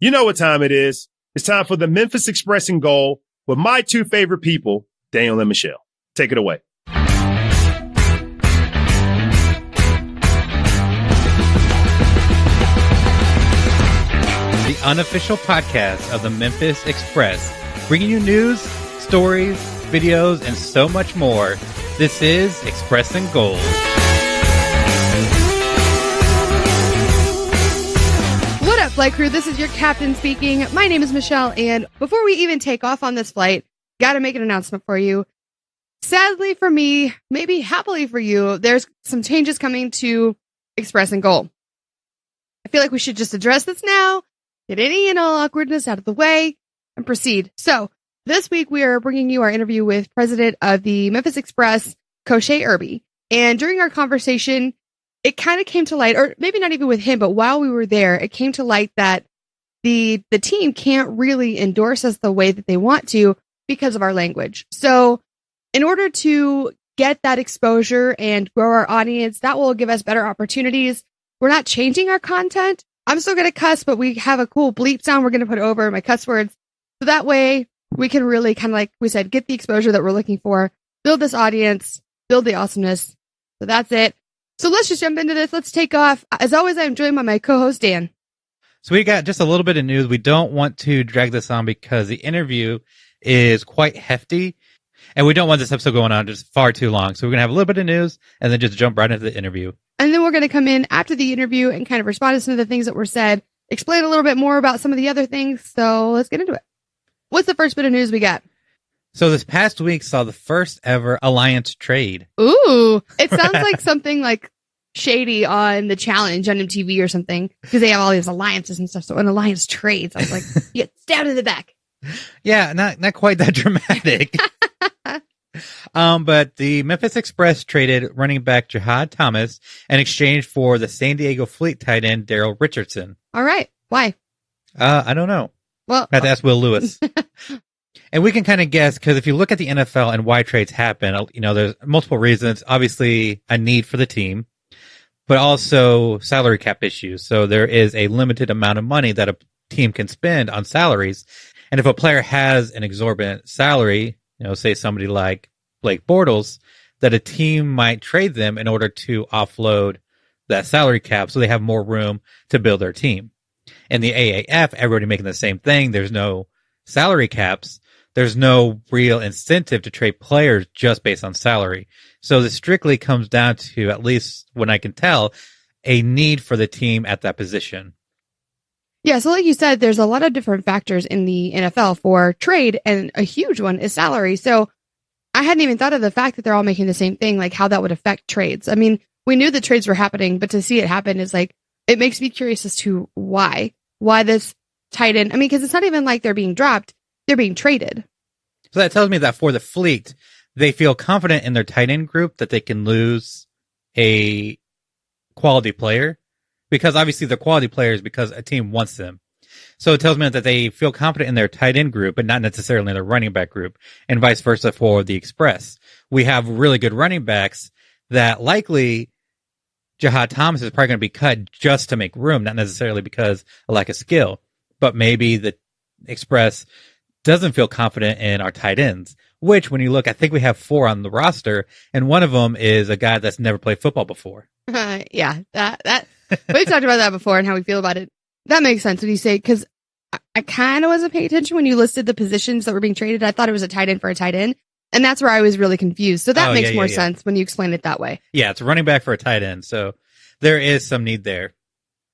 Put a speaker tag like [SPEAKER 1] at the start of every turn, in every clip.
[SPEAKER 1] You know what time it is. It's time for the Memphis Express and Goal with my two favorite people, Daniel and Michelle. Take it away.
[SPEAKER 2] The unofficial podcast of the Memphis Express, bringing you news, stories, videos, and so much more. This is Express and Gold.
[SPEAKER 3] What up, flight crew? This is your captain speaking. My name is Michelle, and before we even take off on this flight, gotta make an announcement for you. Sadly for me, maybe happily for you, there's some changes coming to Express and Goal. I feel like we should just address this now, get any and all awkwardness out of the way, and proceed. So, this week we are bringing you our interview with President of the Memphis Express, Kosha Irby. And during our conversation, it kind of came to light, or maybe not even with him, but while we were there, it came to light that the team can't really endorse us the way that they want to because of our language. So in order to get that exposure and grow our audience, that will give us better opportunities. We're not changing our content. I'm still going to cuss, but we have a cool bleep sound we're going to put over my cuss words. So that way we can really kind of, like we said, get the exposure that we're looking for, build this audience, build the awesomeness. So that's it. So let's just jump into this. Let's take off. As always, I'm joined by my co-host, Dan.
[SPEAKER 2] So we got just a little bit of news. We don't want to drag this on because the interview is quite hefty, and we don't want this episode going on just far too long. So we're going to have a little bit of news and then just jump right into the interview.
[SPEAKER 3] And then we're going to come in after the interview and kind of respond to some of the things that were said, explain a little bit more about some of the other things. So let's get into it. What's the first bit of news we got?
[SPEAKER 2] So this past week saw the first ever alliance trade.
[SPEAKER 3] Ooh, it sounds like something like shady on the challenge on MTV or something, because they have all these alliances and stuff. So an alliance trades, I was like, you get stabbed in the back.
[SPEAKER 2] Yeah, not quite that dramatic. But the Memphis Express traded running back Jahad Thomas in exchange for the San Diego Fleet tight end Daryll Richardson.
[SPEAKER 3] All right. Why?
[SPEAKER 2] I don't know.
[SPEAKER 3] Well,
[SPEAKER 2] I have to ask Will Lewis. And we can kind of guess, because if you look at the NFL and why trades happen, you know, there's multiple reasons. Obviously, a need for the team, but also salary cap issues. So there is a limited amount of money that a team can spend on salaries. And if a player has an exorbitant salary, you know, say somebody like Blake Bortles, that a team might trade them in order to offload that salary cap so they have more room to build their team. In the AAF, everybody making the same thing. There's no salary caps. There's no real incentive to trade players just based on salary. So this strictly comes down to, at least when I can tell, a need for the team at that position.
[SPEAKER 3] Yeah, so like you said, there's a lot of different factors in the NFL for trade, and a huge one is salary. So I hadn't even thought of the fact that they're all making the same thing, like how that would affect trades. I mean, we knew the trades were happening, but to see it happen is like, it makes me curious as to why this tight end. I mean, because it's not even like they're being dropped, they're being traded.
[SPEAKER 2] So that tells me that for the Fleet, they feel confident in their tight end group that they can lose a quality player, because obviously they're quality players because a team wants them. So it tells me that they feel confident in their tight end group, but not necessarily in their running back group, and vice versa for the Express. We have really good running backs that likely Jahad Thomas is probably going to be cut just to make room, not necessarily because of lack of skill, but maybe the Express doesn't feel confident in our tight ends, which when you look, I think we have 4 on the roster, and one of them is a guy that's never played football before.
[SPEAKER 3] Yeah, that we've talked about that before and how we feel about it. That makes sense when you say, because I kind of wasn't paying attention when you listed the positions that were being traded. I thought it was a tight end for a tight end, and that's where I was really confused. So that makes more sense when you explain it that way. Yeah,
[SPEAKER 2] it's a running back for a tight end, so there is some need there.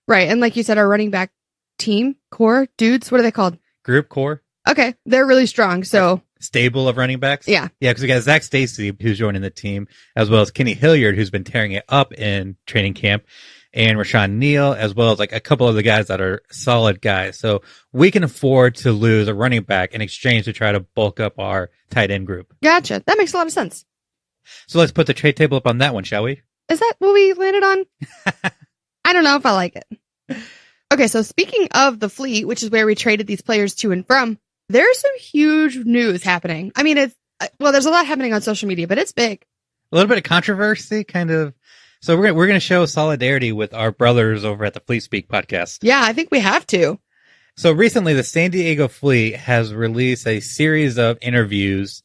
[SPEAKER 3] Right, and like you said, our running back team, core, dudes, what are they called?
[SPEAKER 2] Group, core.
[SPEAKER 3] Okay, they're really strong, so...
[SPEAKER 2] Stable of running backs?
[SPEAKER 3] Yeah.
[SPEAKER 2] Yeah, because we got Zach Stacy, who's joining the team, as well as Kenny Hilliard, who's been tearing it up in training camp, and Rashawn Neal, as well as like a couple of the guys that are solid guys. So we can afford to lose a running back in exchange to try to bulk up our tight end group.
[SPEAKER 3] Gotcha. That makes a lot of sense.
[SPEAKER 2] So let's put the trade table up on that one, shall we?
[SPEAKER 3] Is that what we landed on? I don't know if I like it. Okay, so speaking of the Fleet, which is where we traded these players to and from, there's some huge news happening. I mean, there's a lot happening on social media, but it's big.
[SPEAKER 2] A little bit of controversy, kind of. So we're going to show solidarity with our brothers over at the Fleet Speak podcast.
[SPEAKER 3] Yeah, I think we have to.
[SPEAKER 2] So recently, the San Diego Fleet has released a series of interviews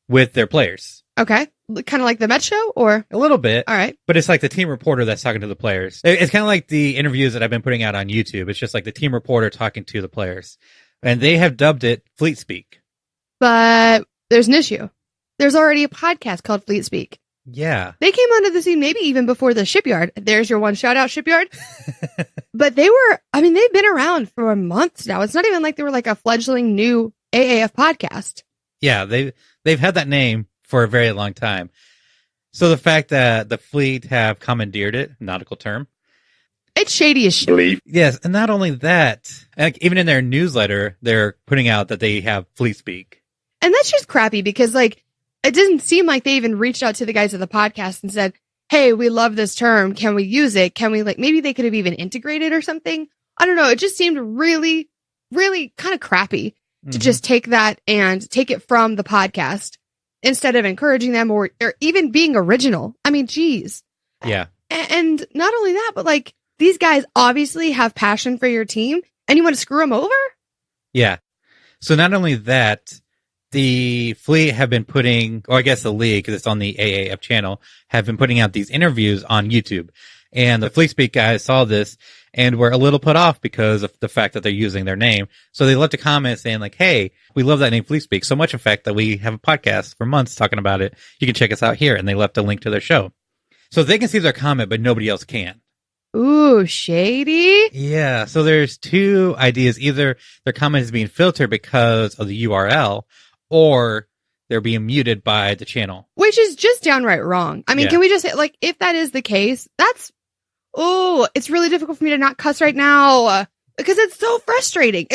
[SPEAKER 2] with their players.
[SPEAKER 3] Okay. Kind of like the Met show, or?
[SPEAKER 2] A little bit.
[SPEAKER 3] All right.
[SPEAKER 2] But it's like the team reporter that's talking to the players. It's kind of like the interviews that I've been putting out on YouTube. It's just like the team reporter talking to the players. And they have dubbed it Fleet Speak.
[SPEAKER 3] But there's an issue. There's already a podcast called Fleet Speak.
[SPEAKER 2] Yeah.
[SPEAKER 3] They came onto the scene maybe even before the Shipyard. There's your one shout out, Shipyard. But they've been around for months now. It's not even like they were like a fledgling new AAF podcast.
[SPEAKER 2] Yeah, they've had that name for a very long time. So the fact that the fleet have commandeered it, nautical term.
[SPEAKER 3] It's shady as shit.
[SPEAKER 2] Yes, and not only that, like even in their newsletter, they're putting out that they have Fleet Speak.
[SPEAKER 3] And that's just crappy because like it doesn't seem like they even reached out to the guys at the podcast and said, hey, we love this term. Can we use it? Can we maybe they could have even integrated or something? I don't know. It just seemed really, really kind of crappy to just take that and take it from the podcast instead of encouraging them or even being original. I mean, geez.
[SPEAKER 2] Yeah.
[SPEAKER 3] And not only that, but like these guys obviously have passion for your team and you want to screw them over?
[SPEAKER 2] Yeah. So not only that, the fleet have been putting, or I guess the league, because it's on the AAF channel, have been putting out these interviews on YouTube. And the Fleet Speak guys saw this and were a little put off because of the fact that they're using their name. So they left a comment saying like, hey, we love that name Fleet Speak so much, in fact, that we have a podcast for months talking about it. You can check us out here. And they left a link to their show. So they can see their comment, but nobody else can.
[SPEAKER 3] Ooh, shady.
[SPEAKER 2] Yeah. So there's two ideas. Either their comment is being filtered because of the URL, or they're being muted by the channel. Which
[SPEAKER 3] is just downright wrong. I mean, Can we just say, like, if that is the case, it's really difficult for me to not cuss right now because it's so frustrating.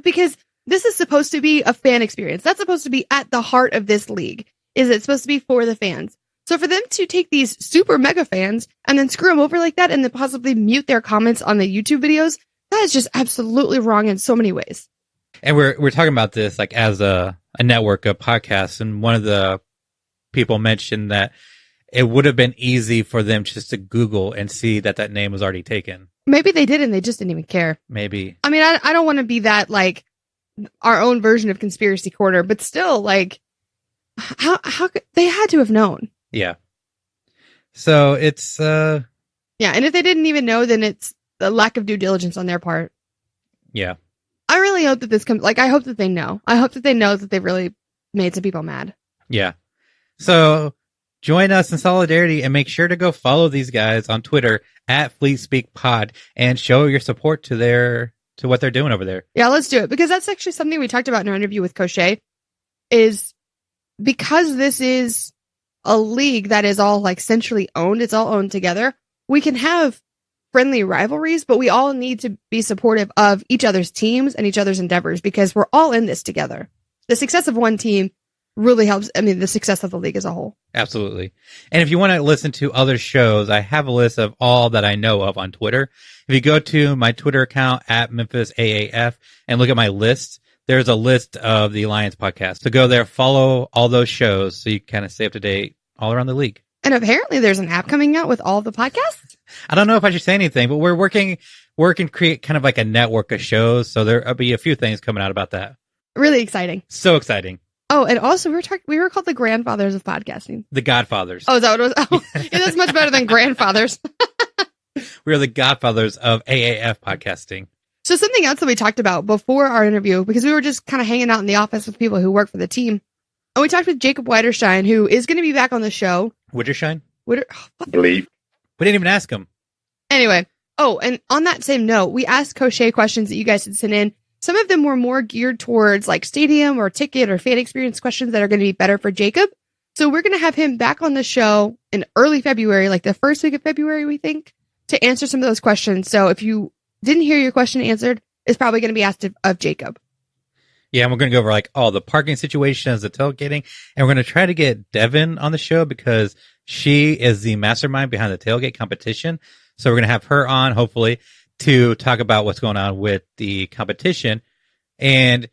[SPEAKER 3] Because this is supposed to be a fan experience. That's supposed to be at the heart of this league. Is it supposed to be for the fans? So for them to take these super mega fans and then screw them over like that and then possibly mute their comments on the YouTube videos, that is just absolutely wrong in so many ways.
[SPEAKER 2] And we're talking about this like as a network of podcasts, and one of the people mentioned that it would have been easy for them just to Google and see that name was already taken.
[SPEAKER 3] Maybe they did and they just didn't even care.
[SPEAKER 2] Maybe.
[SPEAKER 3] I mean, I don't want to be that like our own version of Conspiracy Corner, but still, like, how could they had to have known?
[SPEAKER 2] Yeah. So it's
[SPEAKER 3] yeah, and if they didn't even know, then it's the lack of due diligence on their part.
[SPEAKER 2] Yeah.
[SPEAKER 3] I really hope that this comes, like, I hope that they know. I hope that they know that they've really made some people mad.
[SPEAKER 2] Yeah. So join us in solidarity and make sure to go follow these guys on Twitter at Fleet Speak Pod and show your support to what they're doing over there.
[SPEAKER 3] Yeah, let's do it, because that's actually something we talked about in our interview with Kosha, is because this is a league that is all like centrally owned, it's all owned together, we can have friendly rivalries, but we all need to be supportive of each other's teams and each other's endeavors because we're all in this together. The success of one team really helps. I mean, the success of the league as a whole.
[SPEAKER 2] Absolutely. And if you want to listen to other shows, I have a list of all that I know of on Twitter. If you go to my Twitter account at Memphis AAF and look at my list, there's a list of the Alliance podcast. So go there, follow all those shows so you kind of stay up to date all around the league.
[SPEAKER 3] And apparently there's an app coming out with all the podcasts.
[SPEAKER 2] I don't know if I should say anything, but we're working create kind of like a network of shows. So there'll be a few things coming out about that.
[SPEAKER 3] Really exciting.
[SPEAKER 2] So exciting.
[SPEAKER 3] Oh, and also we were called the grandfathers of podcasting.
[SPEAKER 2] The Godfathers.
[SPEAKER 3] Oh, is that what it was? Oh, yeah, that's much better than grandfathers.
[SPEAKER 2] We are the Godfathers of AAF podcasting.
[SPEAKER 3] So something else that we talked about before our interview, because we were just kind of hanging out in the office with people who work for the team. And we talked with Jacob Widerstein, who is going to be back on the show.
[SPEAKER 2] Wittershine?
[SPEAKER 1] Believe.
[SPEAKER 2] We didn't even ask him.
[SPEAKER 3] Anyway. Oh, and on that same note, we asked Kosha questions that you guys had sent in. Some of them were more geared towards like stadium or ticket or fan experience questions that are going to be better for Jacob. So we're going to have him back on the show in early February, like the first week of February, we think, to answer some of those questions. So if you didn't hear your question answered, it's probably going to be asked of Jacob.
[SPEAKER 2] Yeah, and we're going to go over like all the parking situations, the tailgating, and we're going to try to get Devin on the show because she is the mastermind behind the tailgate competition. So we're going to have her on, hopefully, to talk about what's going on with the competition. And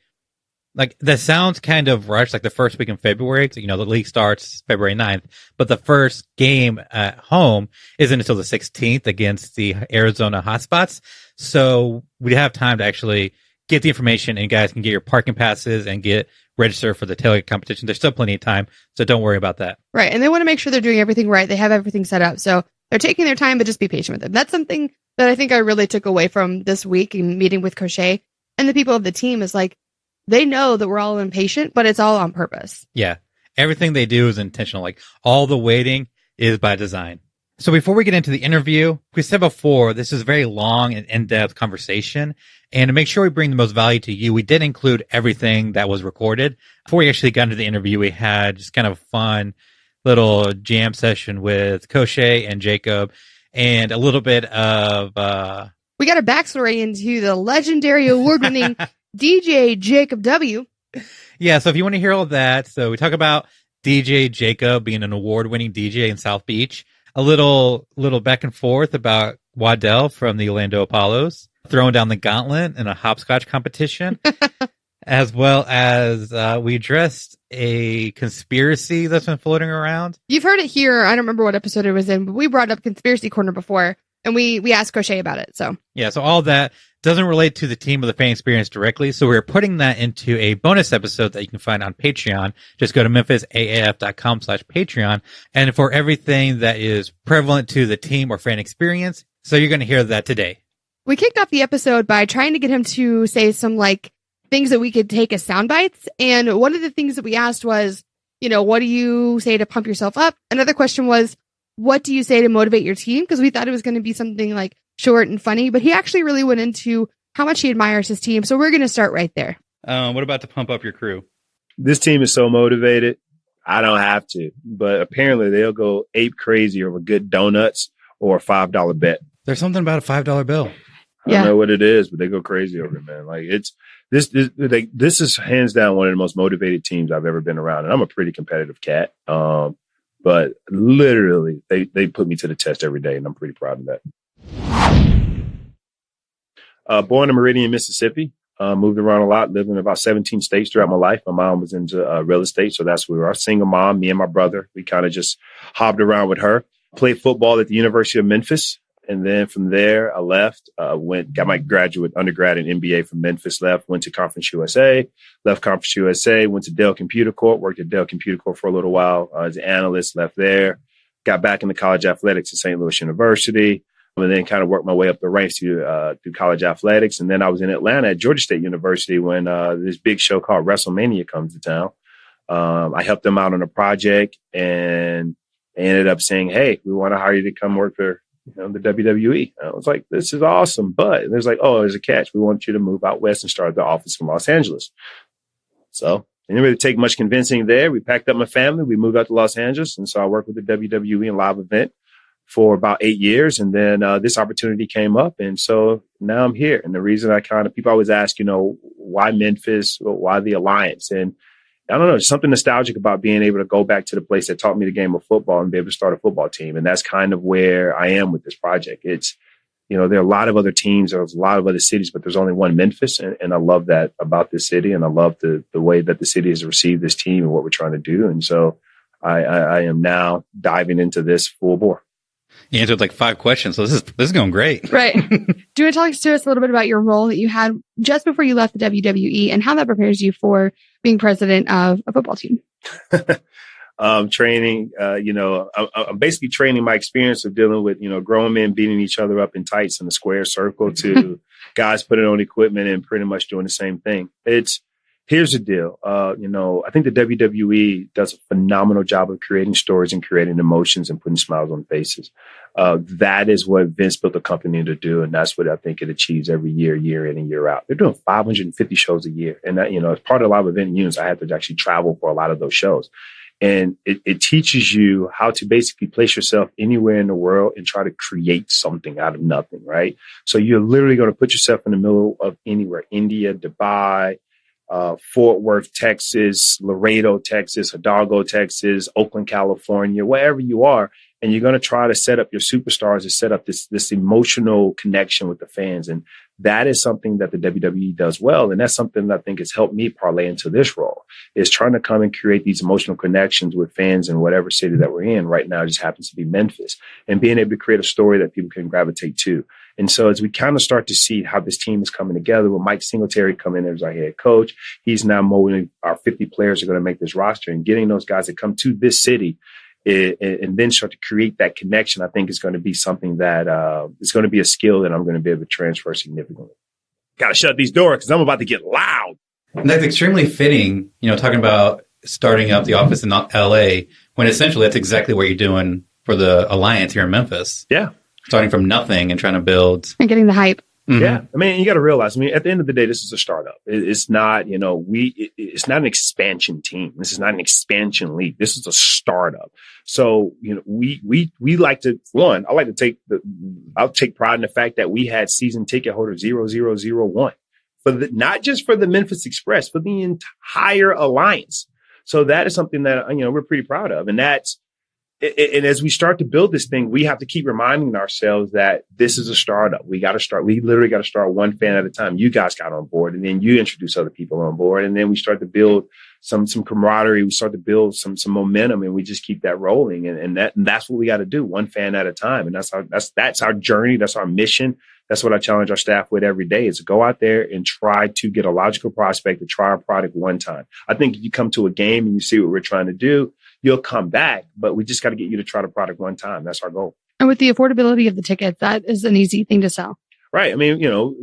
[SPEAKER 2] like that sounds kind of rushed, like the first week in February. You know, the league starts February 9th, but the first game at home isn't until the 16th against the Arizona Hotspots. So we have time to actually get the information, and you guys can get your parking passes and get registered for the tailgate competition. There's still plenty of time, so don't worry about that.
[SPEAKER 3] Right. And they want to make sure they're doing everything right. They have everything set up. So they're taking their time, but just be patient with them. That's something that I think I really took away from this week in meeting with Kosha and the people of the team is like, they know that we're all impatient, but it's all on purpose.
[SPEAKER 2] Yeah. Everything they do is intentional. Like all the waiting is by design. So before we get into the interview, we said before, this is a very long and in-depth conversation. And to make sure we bring the most value to you, we did include everything that was recorded. Before we actually got into the interview, we had just kind of a fun little jam session with Kosha and Jacob and a little bit of...
[SPEAKER 3] We got a backstory into the legendary award-winning DJ Jacob W.
[SPEAKER 2] Yeah, so if you want to hear all that, so we talk about DJ Jacob being an award-winning DJ in South Beach, a little back and forth about Waddell from the Orlando Apollos, throwing down the gauntlet in a hopscotch competition, as well as we addressed a conspiracy that's been floating around.
[SPEAKER 3] You've heard it here. I don't remember what episode it was in, but we brought up Conspiracy Corner before, and we asked Kosha about it. So
[SPEAKER 2] all that doesn't relate to the team or the fan experience directly. So we're putting that into a bonus episode that you can find on Patreon. Just go to memphisaaf.com/Patreon. And for everything that is prevalent to the team or fan experience. So you're going to hear that today.
[SPEAKER 3] We kicked off the episode by trying to get him to say some things that we could take as sound bites. And one of the things that we asked was, what do you say to pump yourself up? Another question was, what do you say to motivate your team? Because we thought it was going to be something short and funny, but he actually really went into how much he admires his team. So we're going to start right there.
[SPEAKER 2] What about to pump up your crew?
[SPEAKER 1] This team is so motivated. I don't have to, but apparently they'll go ape crazy over good donuts or a $5 bet.
[SPEAKER 2] There's something about a $5 bill.
[SPEAKER 1] I don't know what it is, but they go crazy over it, man. This is hands down one of the most motivated teams I've ever been around. And I'm a pretty competitive cat. But literally they put me to the test every day, and I'm pretty proud of that. Born in Meridian, Mississippi, moved around a lot, lived in about 17 states throughout my life. My mom was into real estate, so that's where we were. Single mom, me and my brother, we kind of just hopped around with her. Played football at the University of Memphis. And then from there, I left, got my undergrad and MBA from Memphis, went to Conference USA, left Conference USA, went to Dell Computer Corp, worked at Dell Computer Corp for a little while as an analyst, left there, got back into college athletics at St. Louis University, and then kind of worked my way up the ranks through college athletics. And then I was in Atlanta at Georgia State University when this big show called WrestleMania comes to town. I helped them out on a project, and they ended up saying, hey, we want to hire you to come work for the WWE. I was like, this is awesome. But there's there's a catch. We want you to move out west and start the office in Los Angeles. So it didn't really take much convincing there. We packed up my family. We moved out to Los Angeles. And so I worked with the WWE in live event for about 8 years. And then this opportunity came up. And so now I'm here. And the reason people always ask, why Memphis? Why the Alliance? And I don't know, there's something nostalgic about being able to go back to the place that taught me the game of football and be able to start a football team. And that's kind of where I am with this project. It's, there are a lot of other teams, there's a lot of other cities, but there's only one Memphis. And I love that about this city. And I love the way that the city has received this team and what we're trying to do. And so I am now diving into this full bore.
[SPEAKER 2] You answered 5 questions, so this is going great.
[SPEAKER 3] Right. Do you want to talk to us a little bit about your role that you had just before you left the WWE and how that prepares you for being president of a football team?
[SPEAKER 1] Training, I'm basically training my experience of dealing with, grown men beating each other up in tights in a square circle to guys putting on equipment and pretty much doing the same thing. Here's the deal. I think the WWE does a phenomenal job of creating stories and creating emotions and putting smiles on faces. That is what Vince built the company to do. And that's what I think it achieves every year in and year out. They're doing 550 shows a year. And that, as part of live event units, I had to actually travel for a lot of those shows. And it teaches you how to basically place yourself anywhere in the world and try to create something out of nothing, right? So you're literally going to put yourself in the middle of anywhere, India, Dubai, Fort Worth, Texas, Laredo, Texas, Hidalgo, Texas, Oakland, California, wherever you are. And you're going to try to set up your superstars to set up this emotional connection with the fans. And that is something that the WWE does well. And that's something that I think has helped me parlay into this role, is trying to come and create these emotional connections with fans in whatever city that we're in. Right now, it just happens to be Memphis, and being able to create a story that people can gravitate to. And so as we kind of start to see how this team is coming together, with Mike Singletary coming in as our head coach, he's now molding our 50 players are going to make this roster, and getting those guys that come to this city and then start to create that connection, I think is going to be something that is going to be a skill that I'm going to be able to transfer significantly. Got to shut these doors because I'm about to get loud.
[SPEAKER 2] And that's extremely fitting, talking about starting up the office in LA, when essentially that's exactly what you're doing for the Alliance here in Memphis.
[SPEAKER 1] Yeah.
[SPEAKER 2] Starting from nothing and trying to build.
[SPEAKER 3] And getting the hype.
[SPEAKER 1] Mm-hmm. Yeah. I mean, you got to realize, at the end of the day, this is a startup. It's not, it's not an expansion team. This is not an expansion league. This is a startup. So, we like to, I'll take pride in the fact that we had season ticket holder 0001 not just for the Memphis Express, for the entire Alliance. So that is something that, we're pretty proud of. And as we start to build this thing, we have to keep reminding ourselves that this is a startup. We literally got to start one fan at a time. You guys got on board, and then you introduce other people on board. And then we start to build some camaraderie. We start to build some momentum, and we just keep that rolling. And that's what we got to do, one fan at a time. And that's our journey. That's our mission. That's what I challenge our staff with every day, is to go out there and try to get a logical prospect to try our product one time. I think if you come to a game and you see what we're trying to do, you'll come back, but we just got to get you to try the product one time. That's our goal. And
[SPEAKER 3] with the affordability of the ticket, that is an easy thing to sell.
[SPEAKER 1] Right. I mean,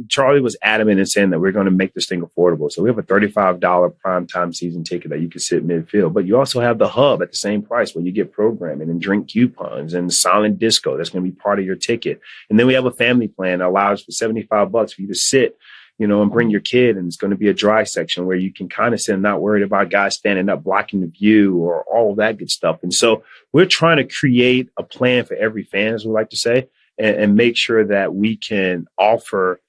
[SPEAKER 1] Charlie was adamant in saying that we're going to make this thing affordable. So we have a $35 primetime season ticket that you can sit midfield, but you also have the hub at the same price where you get programming and drink coupons and silent disco. That's going to be part of your ticket. And then we have a family plan that allows for $75 for you to sit, and bring your kid. And it's going to be a dry section where you can kind of sit and not worried about guys standing up, blocking the view or all that good stuff. And so we're trying to create a plan for every fan, as we like to say, and make sure that we can offer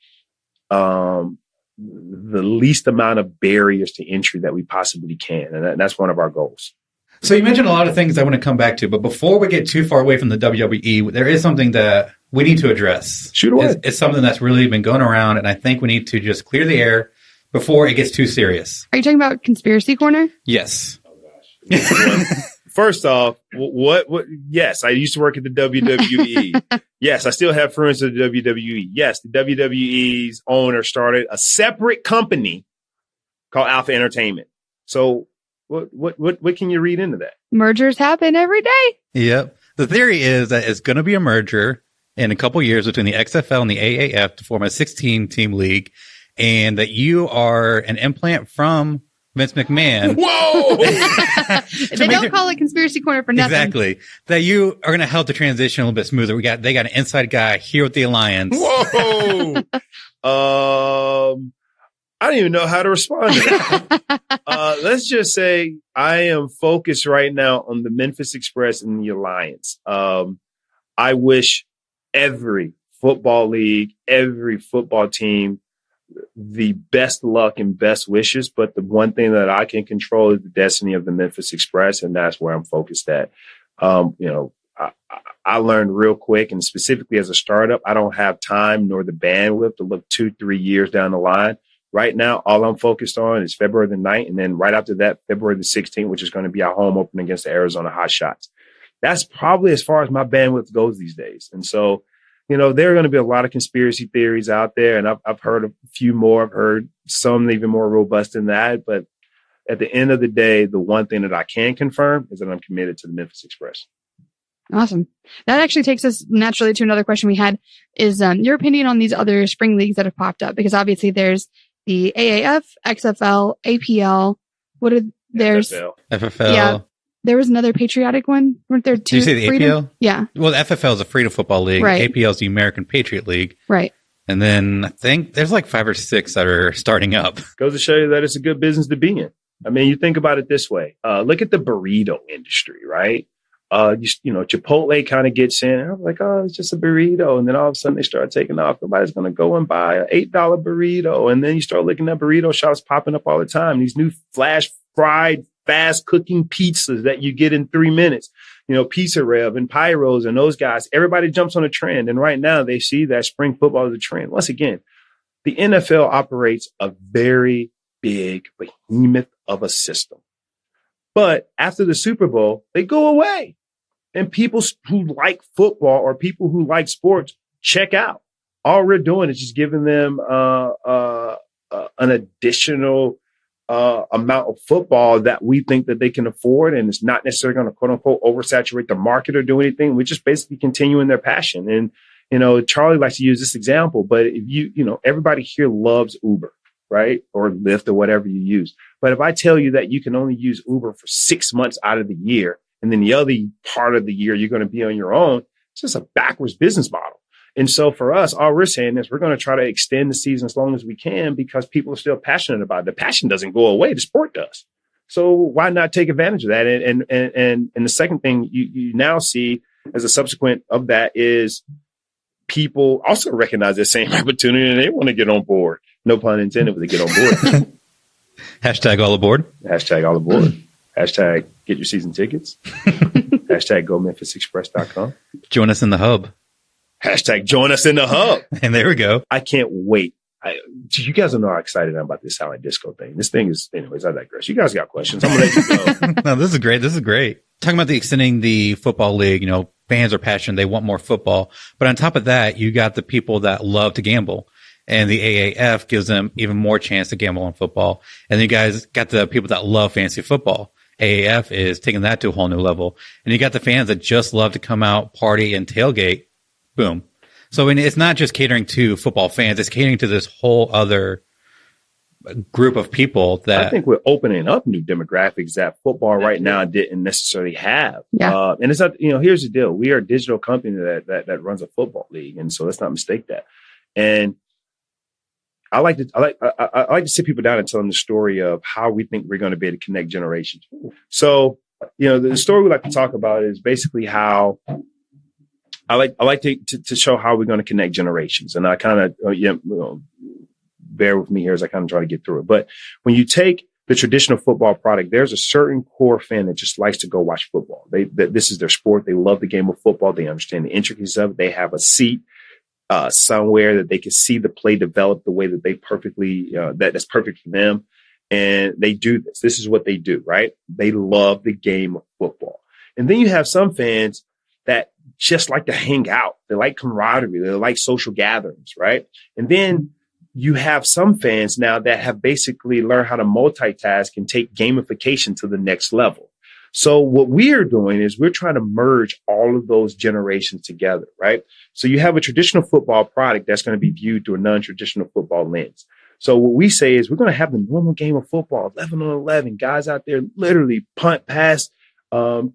[SPEAKER 1] the least amount of barriers to entry that we possibly can. And that's one of our goals.
[SPEAKER 2] So you mentioned a lot of things I want to come back to, but before we get too far away from the WWE, there is something that we need to address.
[SPEAKER 1] Shoot away.
[SPEAKER 2] It's something that's really been going around, and I think we need to just clear the air before it gets too serious.
[SPEAKER 3] Are you talking about Conspiracy Corner?
[SPEAKER 2] Yes.
[SPEAKER 1] Oh, gosh. First off, what? Yes, I used to work at the WWE. Yes, I still have friends at the WWE. Yes, the WWE's owner started a separate company called Alpha Entertainment. So what can you read into that?
[SPEAKER 3] Mergers happen every day.
[SPEAKER 2] Yep. The theory is that it's going to be a merger in a couple years between the XFL and the AAF to form a 16-team league, and that you are an implant from Vince McMahon.
[SPEAKER 1] Whoa!
[SPEAKER 3] They don't call it Conspiracy Corner for nothing.
[SPEAKER 2] Exactly. That you are going to help the transition a little bit smoother. They got an inside guy here with the Alliance.
[SPEAKER 1] Whoa! I don't even know how to respond to that. Let's just say I am focused right now on the Memphis Express and the Alliance. I wish every football league, every football team, the best luck and best wishes. But the one thing that I can control is the destiny of the Memphis Express. And that's where I'm focused at. I learned real quick, and specifically as a startup, I don't have time nor the bandwidth to look 2-3 years down the line. Right now, all I'm focused on is February the 9th. And then right after that, February the 16th, which is going to be our home opening against the Arizona Hot Shots. That's probably as far as my bandwidth goes these days. And so, there are going to be a lot of conspiracy theories out there, and I've heard a few more. I've heard some even more robust than that. But at the end of the day, the one thing that I can confirm is that I'm committed to the Memphis Express.
[SPEAKER 3] Awesome. That actually takes us naturally to another question we had is your opinion on these other spring leagues that have popped up, because obviously there's the AAF, XFL, APL. There's
[SPEAKER 2] FFL.
[SPEAKER 3] Yeah. There was another patriotic one. Weren't there two?
[SPEAKER 2] Did you say the
[SPEAKER 3] freedom?
[SPEAKER 2] APL?
[SPEAKER 3] Yeah.
[SPEAKER 2] Well, the FFL is a freedom football league.
[SPEAKER 3] Right.
[SPEAKER 2] APL is the American Patriot League.
[SPEAKER 3] Right.
[SPEAKER 2] And then I think there's like 5 or 6 that are starting up.
[SPEAKER 1] Goes to show you that it's a good business to be in. I mean, you think about it this way. Look at the burrito industry, right? Chipotle kind of gets in. I'm like, oh, it's just a burrito. And then all of a sudden they start taking off. Nobody's going to go and buy an $8 burrito. And then you start looking at burrito shops popping up all the time. These new flash fried, fast cooking pizzas that you get in 3 minutes. Pizza Rev and Pyros and those guys, everybody jumps on a trend. And right now they see that spring football is a trend. Once again, the NFL operates a very big behemoth of a system. But after the Super Bowl, they go away. And people who like football or people who like sports check out. all we're doing is just giving them an additional amount of football that we think that they can afford, and it's not necessarily going to quote unquote oversaturate the market or do anything. We're just basically continuing their passion. And Charlie likes to use this example, but if everybody here loves Uber, right? Or Lyft or whatever you use. But if I tell you that you can only use Uber for 6 months out of the year, and then the other part of the year you're going to be on your own, it's just a backwards business model. And so for us, all we're saying is we're going to try to extend the season as long as we can because people are still passionate about it. The passion doesn't go away. The sport does. So why not take advantage of that? And the second thing you now see as a subsequent of that is people also recognize the same opportunity and they want to get on board. No pun intended, but they get on board.
[SPEAKER 2] Hashtag all aboard.
[SPEAKER 1] Hashtag all aboard. Hashtag get your season tickets. Hashtag go MemphisExpress.com.
[SPEAKER 2] Join us in the hub.
[SPEAKER 1] Hashtag join us in the hub.
[SPEAKER 2] And there we go.
[SPEAKER 1] I can't wait. You guys don't know how excited I'm about this silent disco thing. This thing is, anyways, I digress. You guys got questions. I'm going to let you go.
[SPEAKER 2] No, this is great. This is great. Talking about the extending the football league, fans are passionate. They want more football. But on top of that, you got the people that love to gamble. And the AAF gives them even more chance to gamble on football. And then you guys got the people that love fantasy football. AAF is taking that to a whole new level. And you got the fans that just love to come out, party, and tailgate. Boom. So it's not just catering to football fans. It's catering to this whole other group of people that
[SPEAKER 1] I think we're opening up new demographics that football right now didn't necessarily have.
[SPEAKER 3] Yeah.
[SPEAKER 1] And it's not, here's the deal. We are a digital company that runs a football league. And so let's not mistake that. And I like to sit people down and tell them the story of how we think we're going to be able to connect generations. So, the story we like to talk about is basically how I like to show how we're going to connect generations. And I kind of, bear with me here as I kind of try to get through it. But when you take the traditional football product, there's a certain core fan that just likes to go watch football. This is their sport. They love the game of football. They understand the intricacies of it. They have a seat somewhere that they can see the play develop the way that they perfectly, that's perfect for them. And they do this. This is what they do, right? They love the game of football. And then you have some fans that just like to hang out. They like camaraderie. They like social gatherings, right? And then you have some fans now that have basically learned how to multitask and take gamification to the next level. So what we are doing is we're trying to merge all of those generations together, right? So you have a traditional football product that's going to be viewed through a non-traditional football lens. So what we say is we're going to have the normal game of football, 11 on 11, guys out there literally punt, pass,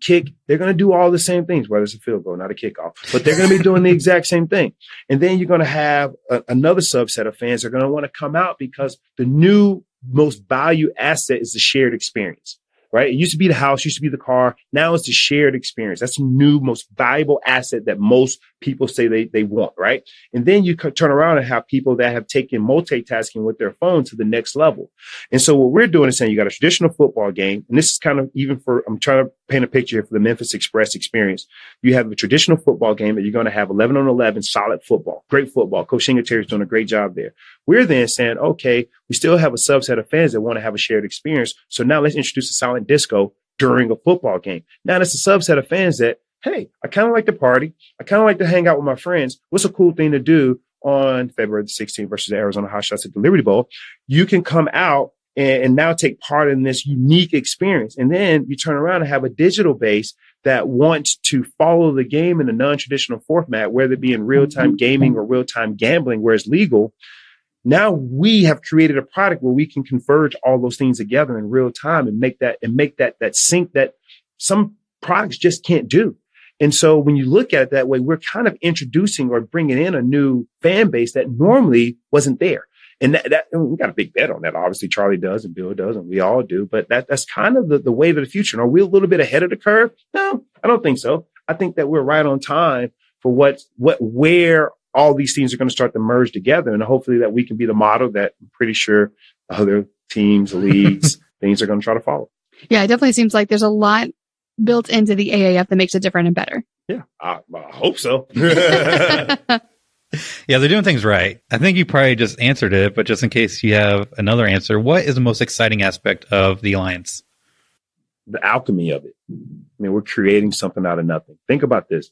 [SPEAKER 1] kick. They're going to do all the same things, whether it's a field goal, not a kickoff, but they're going to be doing the exact same thing. And then you're going to have another subset of fans that are going to want to come out because the new most value asset is the shared experience. Right? It used to be the house, used to be the car. Now it's the shared experience. That's the new most valuable asset that most people say they want, right? And then you turn around and have people that have taken multitasking with their phone to the next level. And so what we're doing is saying you got a traditional football game, and this is kind of even I'm trying to paint a picture here for the Memphis Express experience. You have a traditional football game that you're going to have 11 on 11, solid football, great football. Coach Singletary's doing a great job there. We're then saying, okay, we still have a subset of fans that want to have a shared experience. So now let's introduce a silent disco during a football game. Now that's a subset of fans that, hey, I kind of like to party. I kind of like to hang out with my friends. What's a cool thing to do on February the 16th versus the Arizona Hot Shots at the Liberty Bowl? You can come out and now take part in this unique experience. And then you turn around and have a digital base that wants to follow the game in a non-traditional format, whether it be in real-time gaming or real-time gambling where it's legal. Now we have created a product where we can converge all those things together in real time and make that sync that some products just can't do. And so when you look at it that way, we're kind of introducing or bringing in a new fan base that normally wasn't there. And that we got a big bet on that. Obviously, Charlie does and Bill does and we all do. But that's kind of the wave of the future. And are we a little bit ahead of the curve? No, I don't think so. I think that we're right on time for where all these things are going to start to merge together. And hopefully that we can be the model that I'm pretty sure other teams, leagues, things are going to try to follow.
[SPEAKER 3] Yeah, it definitely seems like there's a lot built into the AAF that makes it different and better.
[SPEAKER 1] Yeah, I hope so.
[SPEAKER 2] Yeah, they're doing things right. I think you probably just answered it, but just in case you have another answer, what is the most exciting aspect of the Alliance?
[SPEAKER 1] The alchemy of it. I mean, we're creating something out of nothing. Think about this.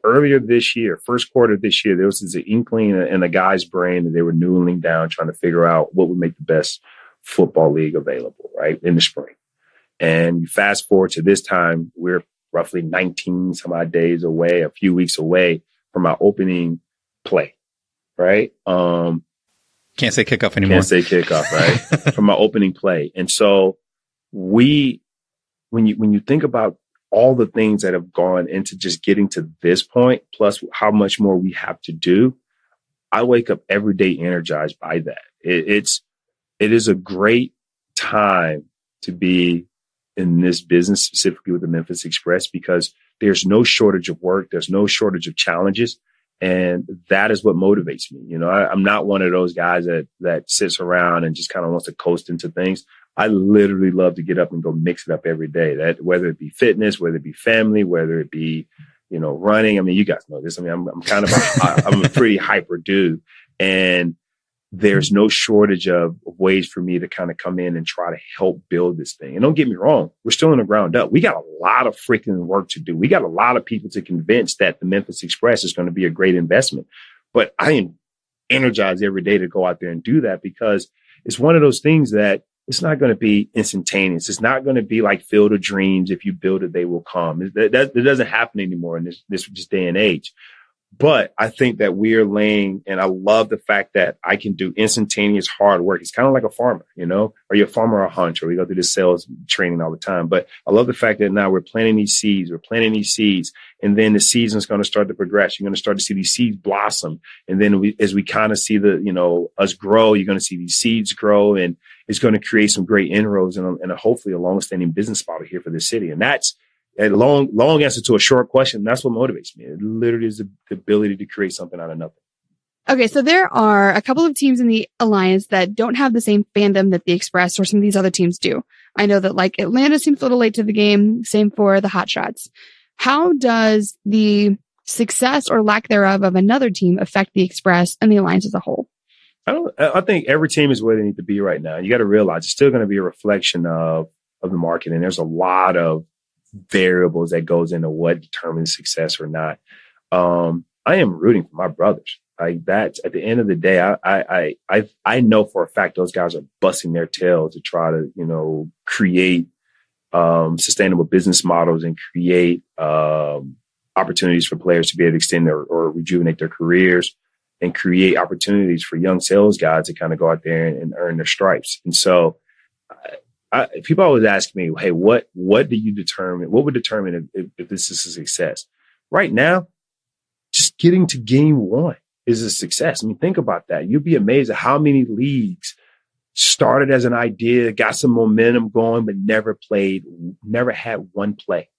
[SPEAKER 1] earlier this year, first quarter of this year, there was an inkling in a guy's brain that they were noodling down trying to figure out what would make the best football league available, right, in the spring. And you fast forward to this time, we're roughly 19 some odd days away, a few weeks away from our opening play, right?
[SPEAKER 2] Can't say kickoff anymore.
[SPEAKER 1] Can't say kickoff, right? From our opening play. And so when you think about all the things that have gone into just getting to this point, plus how much more we have to do, I wake up every day energized by that. It is a great time to be in this business, specifically with the Memphis Express, because there's no shortage of work. There's no shortage of challenges. And that is what motivates me. You know, I'm not one of those guys that sits around and just kind of wants to coast into things. I literally love to get up and go mix it up every day. That whether it be fitness, whether it be family, whether it be, you know, running. I mean, you guys know this. I mean, I'm kind of I'm a pretty hyper dude, and there's no shortage of ways for me to kind of come in and try to help build this thing. And don't get me wrong, we're still in the ground up. We got a lot of freaking work to do. We got a lot of people to convince that the Memphis Express is going to be a great investment. But I am energized every day to go out there and do that, because it's one of those things that it's not going to be instantaneous. It's not going to be like Field of Dreams. If you build it, they will come. That doesn't happen anymore in this day and age. But I think that we are laying, and I love the fact that I can do instantaneous hard work. It's kind of like a farmer, you know, or you're a farmer or a hunter. We go through this sales training all the time. But I love the fact that now we're planting these seeds. And then the season's going to start to progress. You're going to start to see these seeds blossom. And then as we kind of see us grow, you're going to see these seeds grow, and it's going to create some great inroads and hopefully a long-standing business model here for the city. And that's a long answer to a short question. That's what motivates me. It literally is the ability to create something out of nothing.
[SPEAKER 3] Okay, so there are a couple of teams in the Alliance that don't have the same fandom that the Express or some of these other teams do. I know that like Atlanta seems a little late to the game. Same for the Hotshots. How does the success or lack thereof of another team affect the Express and the Alliance as a whole?
[SPEAKER 1] I think every team is where they need to be right now. You got to realize it's still going to be a reflection of the market. And there's a lot of variables that goes into what determines success or not. I am rooting for my brothers. Like that, at the end of the day, I know for a fact those guys are busting their tails to try to, you know, create sustainable business models and create opportunities for players to be able to extend or rejuvenate their careers, and create opportunities for young sales guys to kind of go out there and earn their stripes. And so people always ask me, hey, what do you determine? What would determine if this is a success? Right now, just getting to game one is a success. I mean, think about that. You'd be amazed at how many leagues started as an idea, got some momentum going, but never had one play,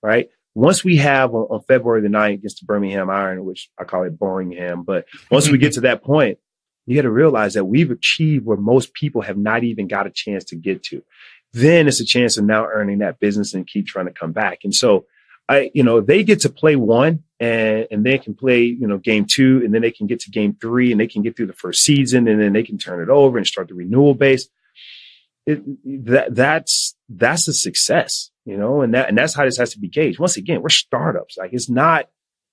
[SPEAKER 1] right? Once we have on February the 9th against the Birmingham Iron, which I call it Birmingham, but once we get to that point, you got to realize that we've achieved where most people have not even got a chance to get to. Then it's a chance of now earning that business and keep trying to come back. And so they get to play one and they can play, game two, and then they can get to game three, and they can get through the first season, and then they can turn it over and start the renewal base. That's a success, and that's how this has to be gauged. Once again, we're startups. Like it's not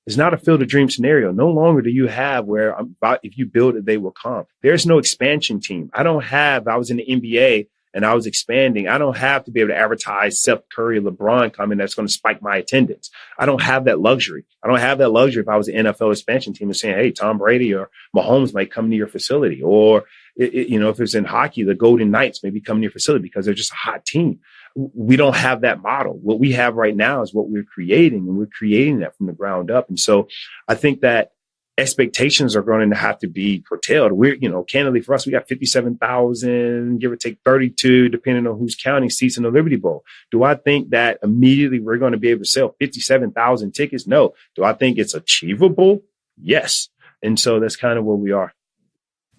[SPEAKER 1] a Field of Dream scenario. No longer do you have where if you build it, they will come. There's no expansion team. I was in the NBA and I was expanding. I don't have to be able to advertise Steph Curry, LeBron coming that's going to spike my attendance. I don't have that luxury. I don't have that luxury if I was an NFL expansion team and saying, hey, Tom Brady or Mahomes might come to your facility. Or, if it's in hockey, the Golden Knights may be coming to your facility because they're just a hot team. We don't have that model. What we have right now is what we're creating, and we're creating that from the ground up. And so I think that expectations are going to have to be curtailed. We're, candidly for us, we got 57,000, give or take 32, depending on who's counting, seats in the Liberty Bowl. Do I think that immediately we're going to be able to sell 57,000 tickets? No. Do I think it's achievable? Yes. And so that's kind of where we are.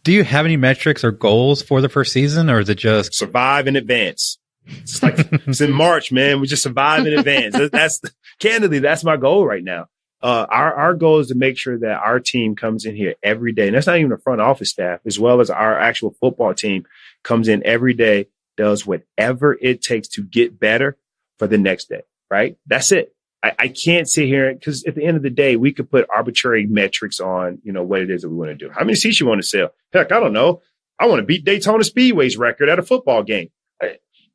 [SPEAKER 2] Do you have any metrics or goals for the first season, or is it just
[SPEAKER 1] survive in advance? It's like it's in March, man. We just survive in advance. That's my goal right now. Our goal is to make sure that our team comes in here every day. And that's not even the front office staff, as well as our actual football team comes in every day, does whatever it takes to get better for the next day, right? That's it. I can't sit here because at the end of the day, we could put arbitrary metrics on, what it is that we want to do. How many seats you want to sell? Heck, I don't know. I want to beat Daytona Speedway's record at a football game.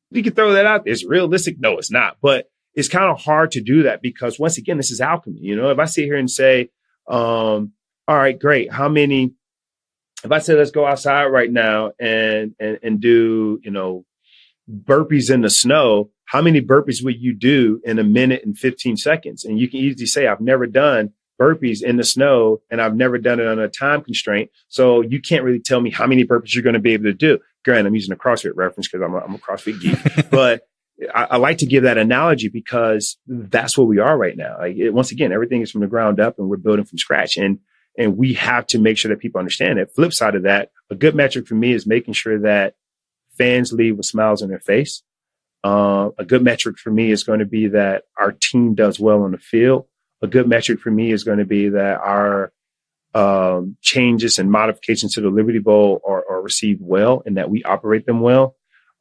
[SPEAKER 1] We could throw that out there. It's realistic. No, it's not. But it's kind of hard to do that because once again, this is alchemy. If I sit here and say, all right, great. If I say, let's go outside right now and do, burpees in the snow, how many burpees would you do in a minute and 15 seconds? And you can easily say, I've never done burpees in the snow and I've never done it on a time constraint. So you can't really tell me how many burpees you're going to be able to do. Granted, I'm using a CrossFit reference because I'm a CrossFit geek, but I like to give that analogy because that's where we are right now. Once again, everything is from the ground up and we're building from scratch. And we have to make sure that people understand it. Flip side of that, a good metric for me is making sure that fans leave with smiles on their face. A good metric for me is going to be that our team does well on the field. A good metric for me is going to be that our changes and modifications to the Liberty Bowl are received well and that we operate them well.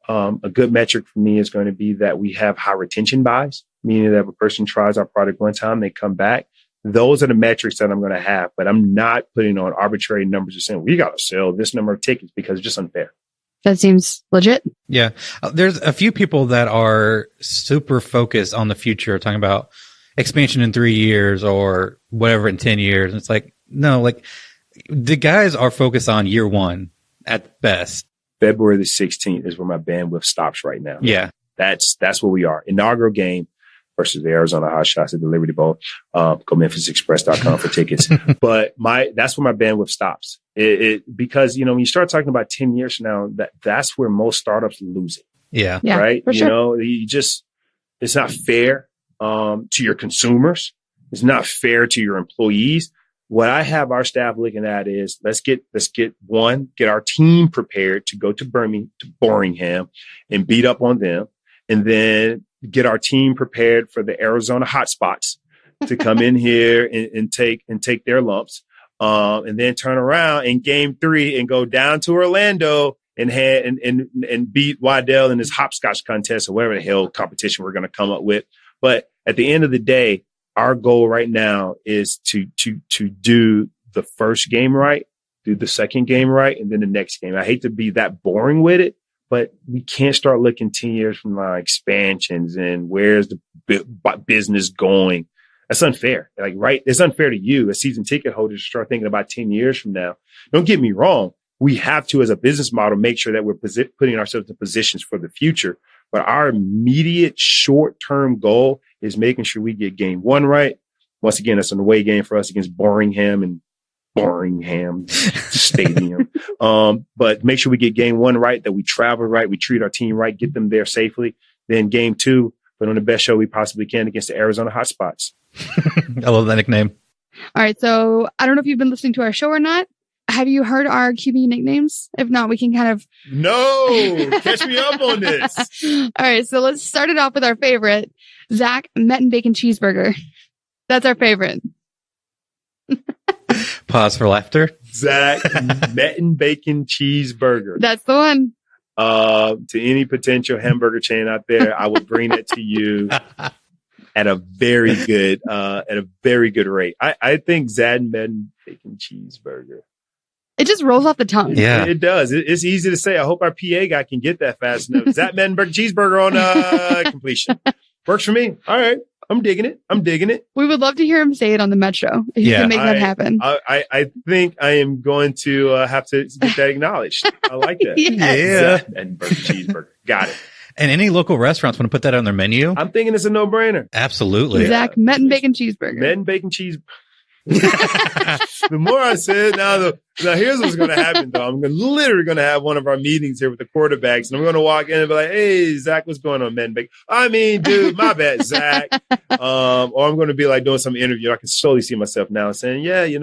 [SPEAKER 1] A good metric for me is going to be that we have high retention buys, meaning that if a person tries our product one time, they come back. Those are the metrics that I'm going to have, but I'm not putting on arbitrary numbers or saying we got to sell this number of tickets because it's just unfair.
[SPEAKER 3] That seems legit.
[SPEAKER 2] Yeah. There's a few people that are super focused on the future, talking about expansion in 3 years or whatever in 10 years. And it's like, no, like the guys are focused on year one at best.
[SPEAKER 1] February the 16th is where my bandwidth stops right now.
[SPEAKER 2] Yeah.
[SPEAKER 1] That's where we are. Inaugural game versus the Arizona Hotshots at the Liberty Bowl. Go MemphisExpress.com for tickets. But that's where my bandwidth stops. Because, when you start talking about 10 years from now, that's where most startups lose it.
[SPEAKER 2] Yeah.
[SPEAKER 1] Right.
[SPEAKER 3] For sure.
[SPEAKER 1] It's not fair to your consumers. It's not fair to your employees. What I have our staff looking at is let's get our team prepared to go to Birmingham and beat up on them. And then get our team prepared for the Arizona hotspots to come in here and take their lumps. And then turn around in game 3 and go down to Orlando and beat Waddell in his hopscotch contest or whatever the hell competition we're going to come up with. But at the end of the day, our goal right now is to do the first game right, do the second game right, and then the next game. I hate to be that boring with it, but we can't start looking 10 years from now expansions and where's the business going. That's unfair. Right? It's unfair to you as season ticket holders to start thinking about 10 years from now. Don't get me wrong. We have to, as a business model, make sure that we're putting ourselves in positions for the future. But our immediate short-term goal is making sure we get game 1 right. Once again, it's an away game for us against Birmingham Stadium. But make sure we get game 1 right, that we travel right, we treat our team right, get them there safely. Then game 2, put on the best show we possibly can against the Arizona Hotspots.
[SPEAKER 2] I love that nickname.
[SPEAKER 3] All right. So I don't know if you've been listening to our show or not. Have you heard our QB nicknames? If not, we can kind of...
[SPEAKER 1] No! Catch me up on this.
[SPEAKER 3] All right. So let's start it off with our favorite, Zach Metten Bacon Cheeseburger. That's our favorite.
[SPEAKER 2] Pause for laughter.
[SPEAKER 1] Zach Metten Bacon Cheeseburger.
[SPEAKER 3] That's the one.
[SPEAKER 1] To any potential hamburger chain out there, I would bring it to you at a very good rate. I think Zach Metten Bacon Cheeseburger.
[SPEAKER 3] It just rolls off the tongue.
[SPEAKER 2] Yeah,
[SPEAKER 1] it does. It's easy to say. I hope our PA guy can get that fast enough. Zach Metten Bacon Cheeseburger on completion. Works for me. All right. I'm digging it.
[SPEAKER 3] We would love to hear him say it on the Metro if you can make that happen.
[SPEAKER 1] I think I am going to have to get that acknowledged. I like that.
[SPEAKER 2] Yeah.
[SPEAKER 1] And burger cheeseburger. Got it.
[SPEAKER 2] And any local restaurants want to put that on their menu?
[SPEAKER 1] I'm thinking it's a no-brainer.
[SPEAKER 2] Absolutely.
[SPEAKER 3] Zach Metten Bacon Cheeseburger.
[SPEAKER 1] Metten Bacon Cheeseburger. The more I said, now here's what's going to happen, though. I'm literally going to have one of our meetings here with the quarterbacks, and I'm going to walk in and be like, hey, Zach, what's going on, Metten Bacon? I mean, dude, my bad, Zach. Or I'm going to be like doing some interview. I can slowly see myself now saying, yeah, we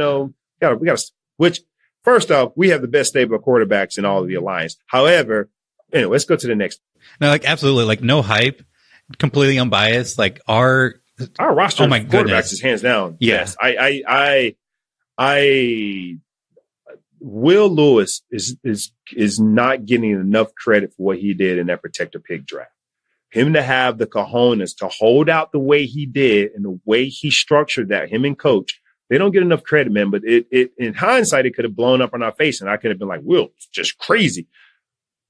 [SPEAKER 1] got to, which, first off, we have the best stable of quarterbacks in all of the alliance. However, anyway, let's go to the next.
[SPEAKER 2] No, absolutely. No hype, completely unbiased. Our roster of quarterbacks
[SPEAKER 1] is hands down.
[SPEAKER 2] Yes.
[SPEAKER 1] Will Lewis is not getting enough credit for what he did in that protector pick draft. him to have the cojones to hold out the way he did and the way he structured that, him and coach, they don't get enough credit, man. But it in hindsight, it could have blown up in our face, and I could have been like, Will, it's just crazy.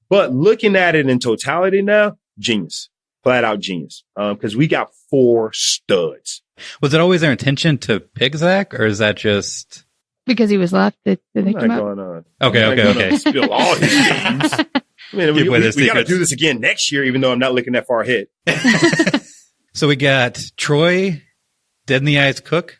[SPEAKER 1] But looking at it in totality now, genius, flat out genius. Because we got 4 studs.
[SPEAKER 2] Was it always their intention to pick Zach, or is that just
[SPEAKER 3] because he was left? Did they come up?
[SPEAKER 2] Okay.
[SPEAKER 1] Spill all his games. I mean, we got to do this again next year, even though I'm not looking that far ahead.
[SPEAKER 2] So we got Troy, Dead in the Eyes Cook.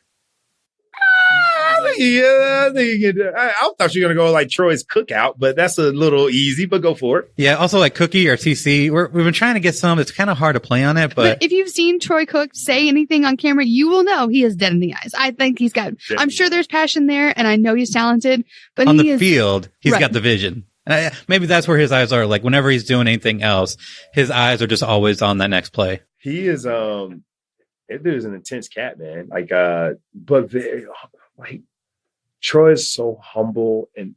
[SPEAKER 1] Yeah, I thought you were going to go like Troy's Cookout, but that's a little easy, but go for it.
[SPEAKER 2] Yeah, also like Cookie or TC. We've been trying to get some. It's kind of hard to play on it, but
[SPEAKER 3] if you've seen Troy Cook say anything on camera, you will know he is dead in the eyes. I think he's got, I'm sure there's passion there, and I know he's talented, but
[SPEAKER 2] on the field, he's got the vision. And maybe that's where his eyes are. Like whenever he's doing anything else, his eyes are just always on that next play.
[SPEAKER 1] He is, that dude is an intense cat, man. Like, but very, like, Troy is so humble and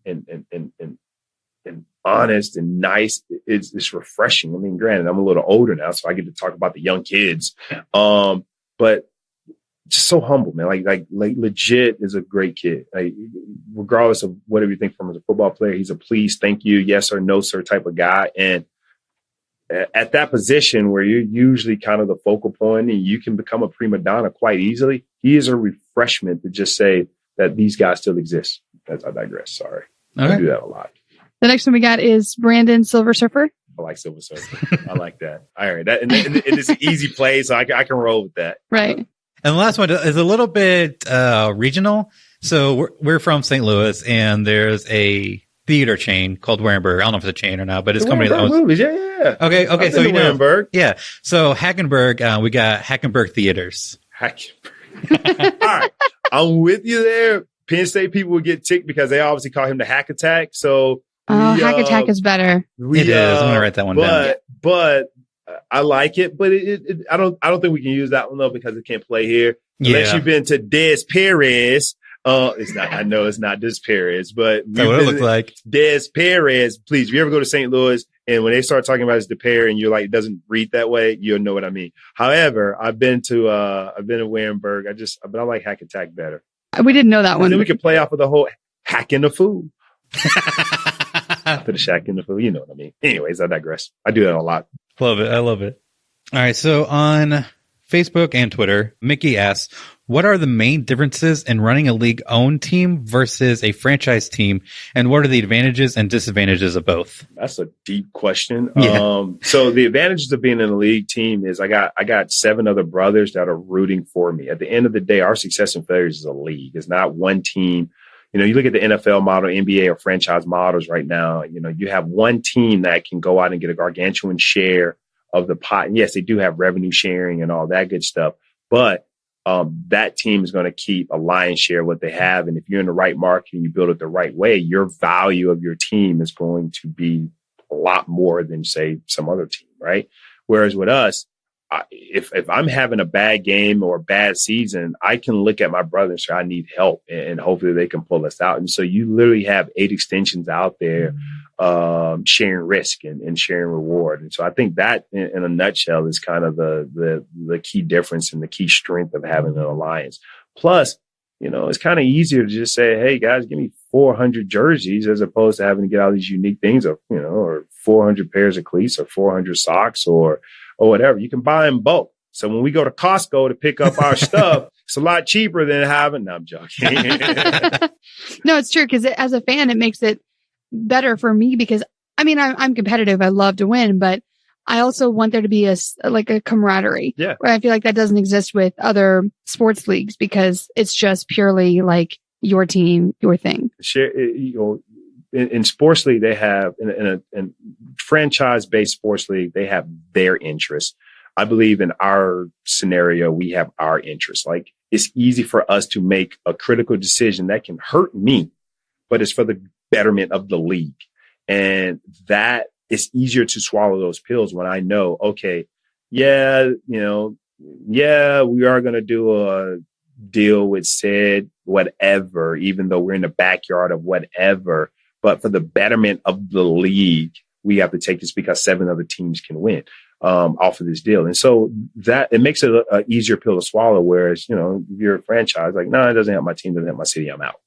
[SPEAKER 1] honest and nice. It's refreshing. I mean, granted, I'm a little older now, so I get to talk about the young kids. But just so humble, man. Like legit is a great kid. Like, regardless of whatever you think from as a football player, he's a please, thank you, yes or no, sir type of guy. And at that position where you're usually kind of the focal point and you can become a prima donna quite easily, he is a refreshment to just say that these guys still exist. I digress. Sorry. I do that a lot.
[SPEAKER 3] The next one we got is Brandon Silver Surfer.
[SPEAKER 1] I like Silver Surfer. I like that. All right. And it's an easy play, so I can roll with that.
[SPEAKER 3] Right.
[SPEAKER 2] And the last one is a little bit regional. So we're from St. Louis, and there's a theater chain called Warenberg. I don't know if it's a chain or not, but it's a company that owns
[SPEAKER 1] movies. Yeah.
[SPEAKER 2] Okay. So you know,
[SPEAKER 1] Warenberg.
[SPEAKER 2] Yeah. So Hackenberg, we got Hackenberg Theaters.
[SPEAKER 1] All right. I'm with you there. Penn State people would get ticked because they obviously call him the Hack Attack. So
[SPEAKER 3] Hack Attack is better.
[SPEAKER 2] It is. I'm gonna write that one down.
[SPEAKER 1] But I like it. But I don't think we can use that one though because it can't play here. Unless you've been to Des Perez. It's not. I know it's not Des Perez, but
[SPEAKER 2] that's what it looks like.
[SPEAKER 1] Des Perez. Please, if you ever go to St. Louis and when they start talking about his Perez and you're like, it doesn't read that way, you'll know what I mean. However, I've been to Warenberg. But I like Hack Attack better.
[SPEAKER 3] We didn't know that one.
[SPEAKER 1] Then we could play off of the whole hacking the food. Put a shack in the food. You know what I mean. Anyways, I digress. I do that a lot.
[SPEAKER 2] Love it. I love it. All right. So on Facebook and Twitter, Mickey asks, what are the main differences in running a league-owned team versus a franchise team? And what are the advantages and disadvantages of both?
[SPEAKER 1] That's a deep question.
[SPEAKER 2] Yeah.
[SPEAKER 1] So the advantages of being in a league team is I got 7 other brothers that are rooting for me. At the end of the day, our success and failures is a league. It's not one team. You know, you look at the NFL model, NBA or franchise models right now, you know, you have one team that can go out and get a gargantuan share of the pot. And yes, they do have revenue sharing and all that good stuff, but that team is going to keep a lion's share of what they have. And if you're in the right market and you build it the right way, your value of your team is going to be a lot more than, say, some other team, right? Whereas with us, if I'm having a bad game or a bad season, I can look at my brother and say, I need help, and hopefully they can pull us out. And so you literally have 8 extensions out there sharing risk and sharing reward. And so I think that in a nutshell is kind of the key difference and the key strength of having an alliance. Plus, you know, it's kind of easier to just say, hey, guys, give me 400 jerseys as opposed to having to get all these unique things, or, you know, or 400 pairs of cleats or 400 socks or whatever. You can buy in bulk. So when we go to Costco to pick up our stuff, it's a lot cheaper than having. No, I'm joking.
[SPEAKER 3] No, it's true. Because as a fan, it makes it better for me because, I mean, I'm competitive. I love to win, but I also want there to be a camaraderie.
[SPEAKER 1] Yeah.
[SPEAKER 3] Where I feel like that doesn't exist with other sports leagues because it's just purely like your team, your thing. In sports league, they have in a franchise-based sports league, they have their interests. I believe in our scenario, we have our interests. Like, it's easy for us to make a critical decision that can hurt me, but it's for the betterment of the league. And that it's easier to swallow those pills when I know, okay, we are going to do a deal with said whatever, even though we're in the backyard of whatever. But for the betterment of the league, we have to take this because 7 other teams can win.
[SPEAKER 1] off of this deal. And so that it makes it a easier pill to swallow. Whereas, you know, if you're a franchise, like, no, it doesn't help my team, doesn't help my city, I'm out.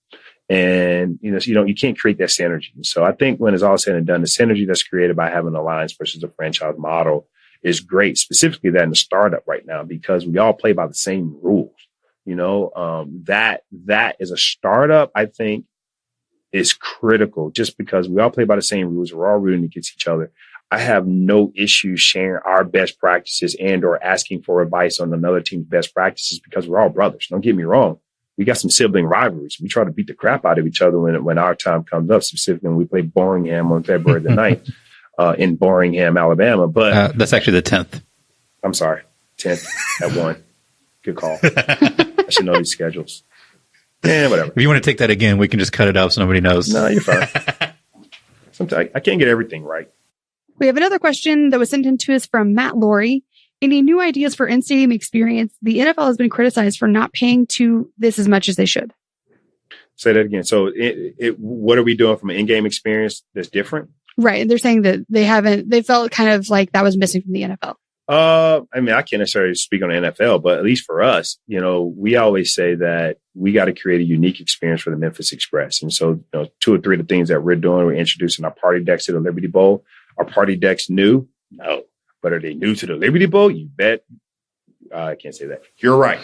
[SPEAKER 1] And, you know, so you can't create that synergy. So I think when it's all said and done, the synergy that's created by having an alliance versus a franchise model is great, specifically that in the startup right now, because we all play by the same rules. You know, that is a startup, I think, is critical just because we all play by the same rules. We're all rooting against each other. I have no issue sharing our best practices and or asking for advice on another team's best practices because we're all brothers. Don't get me wrong. We got some sibling rivalries. We try to beat the crap out of each other when our time comes up, specifically when we play Birmingham on February the 9th in Birmingham, Alabama. But
[SPEAKER 2] that's actually the 10th.
[SPEAKER 1] I'm sorry, 10th at 1. Good call. I should know these schedules. Whatever.
[SPEAKER 2] If you want to take that again, we can just cut it out so nobody knows.
[SPEAKER 1] No, you're fine. Sometimes I can't get everything right.
[SPEAKER 3] We have another question that was sent in to us from Matt Laurie. Any new ideas for in-stadium experience? The NFL has been criticized for not paying to this as much as they should.
[SPEAKER 1] Say that again. So what are we doing from an in-game experience that's different?
[SPEAKER 3] Right. And they're saying that they felt kind of like that was missing from the NFL.
[SPEAKER 1] I mean, I can't necessarily speak on the NFL, but at least for us, you know, we always say that we got to create a unique experience for the Memphis Express. And so, you know, 2 or 3 of the things that we're doing, we're introducing our party decks to the Liberty Bowl. Are party decks new? No. But are they new to the Liberty Bowl? You bet. I can't say that. You're right.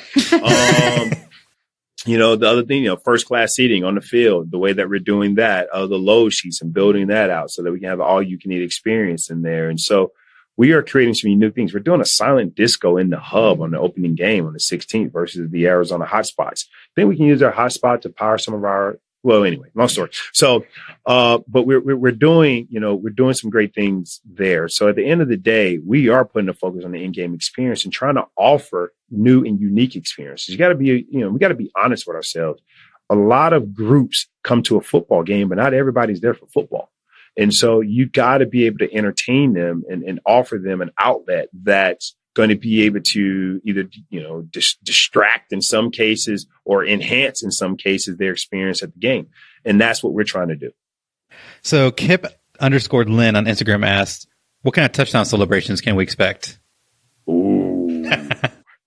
[SPEAKER 1] You know, the other thing, you know, first class seating on the field, the way that we're doing that, the load sheets and building that out so that we can have all you can eat experience in there. And so we are creating some new things. We're doing a silent disco in the hub on the opening game on the 16th versus the Arizona hotspots. I think we can use our hotspot to power some of our, well, anyway, long story. So, but we're doing, you know, we're doing some great things there. So at the end of the day, we are putting a focus on the in-game experience and trying to offer new and unique experiences. You got to be, you know, we got to be honest with ourselves. A lot of groups come to a football game, but not everybody's there for football. And so you got to be able to entertain them and offer them an outlet that's going to be able to either, you know, distract in some cases or enhance in some cases their experience at the game. And that's what we're trying to do. So
[SPEAKER 2] Kip_Lynn on Instagram asked, what kind of touchdown celebrations can we expect?
[SPEAKER 1] Ooh.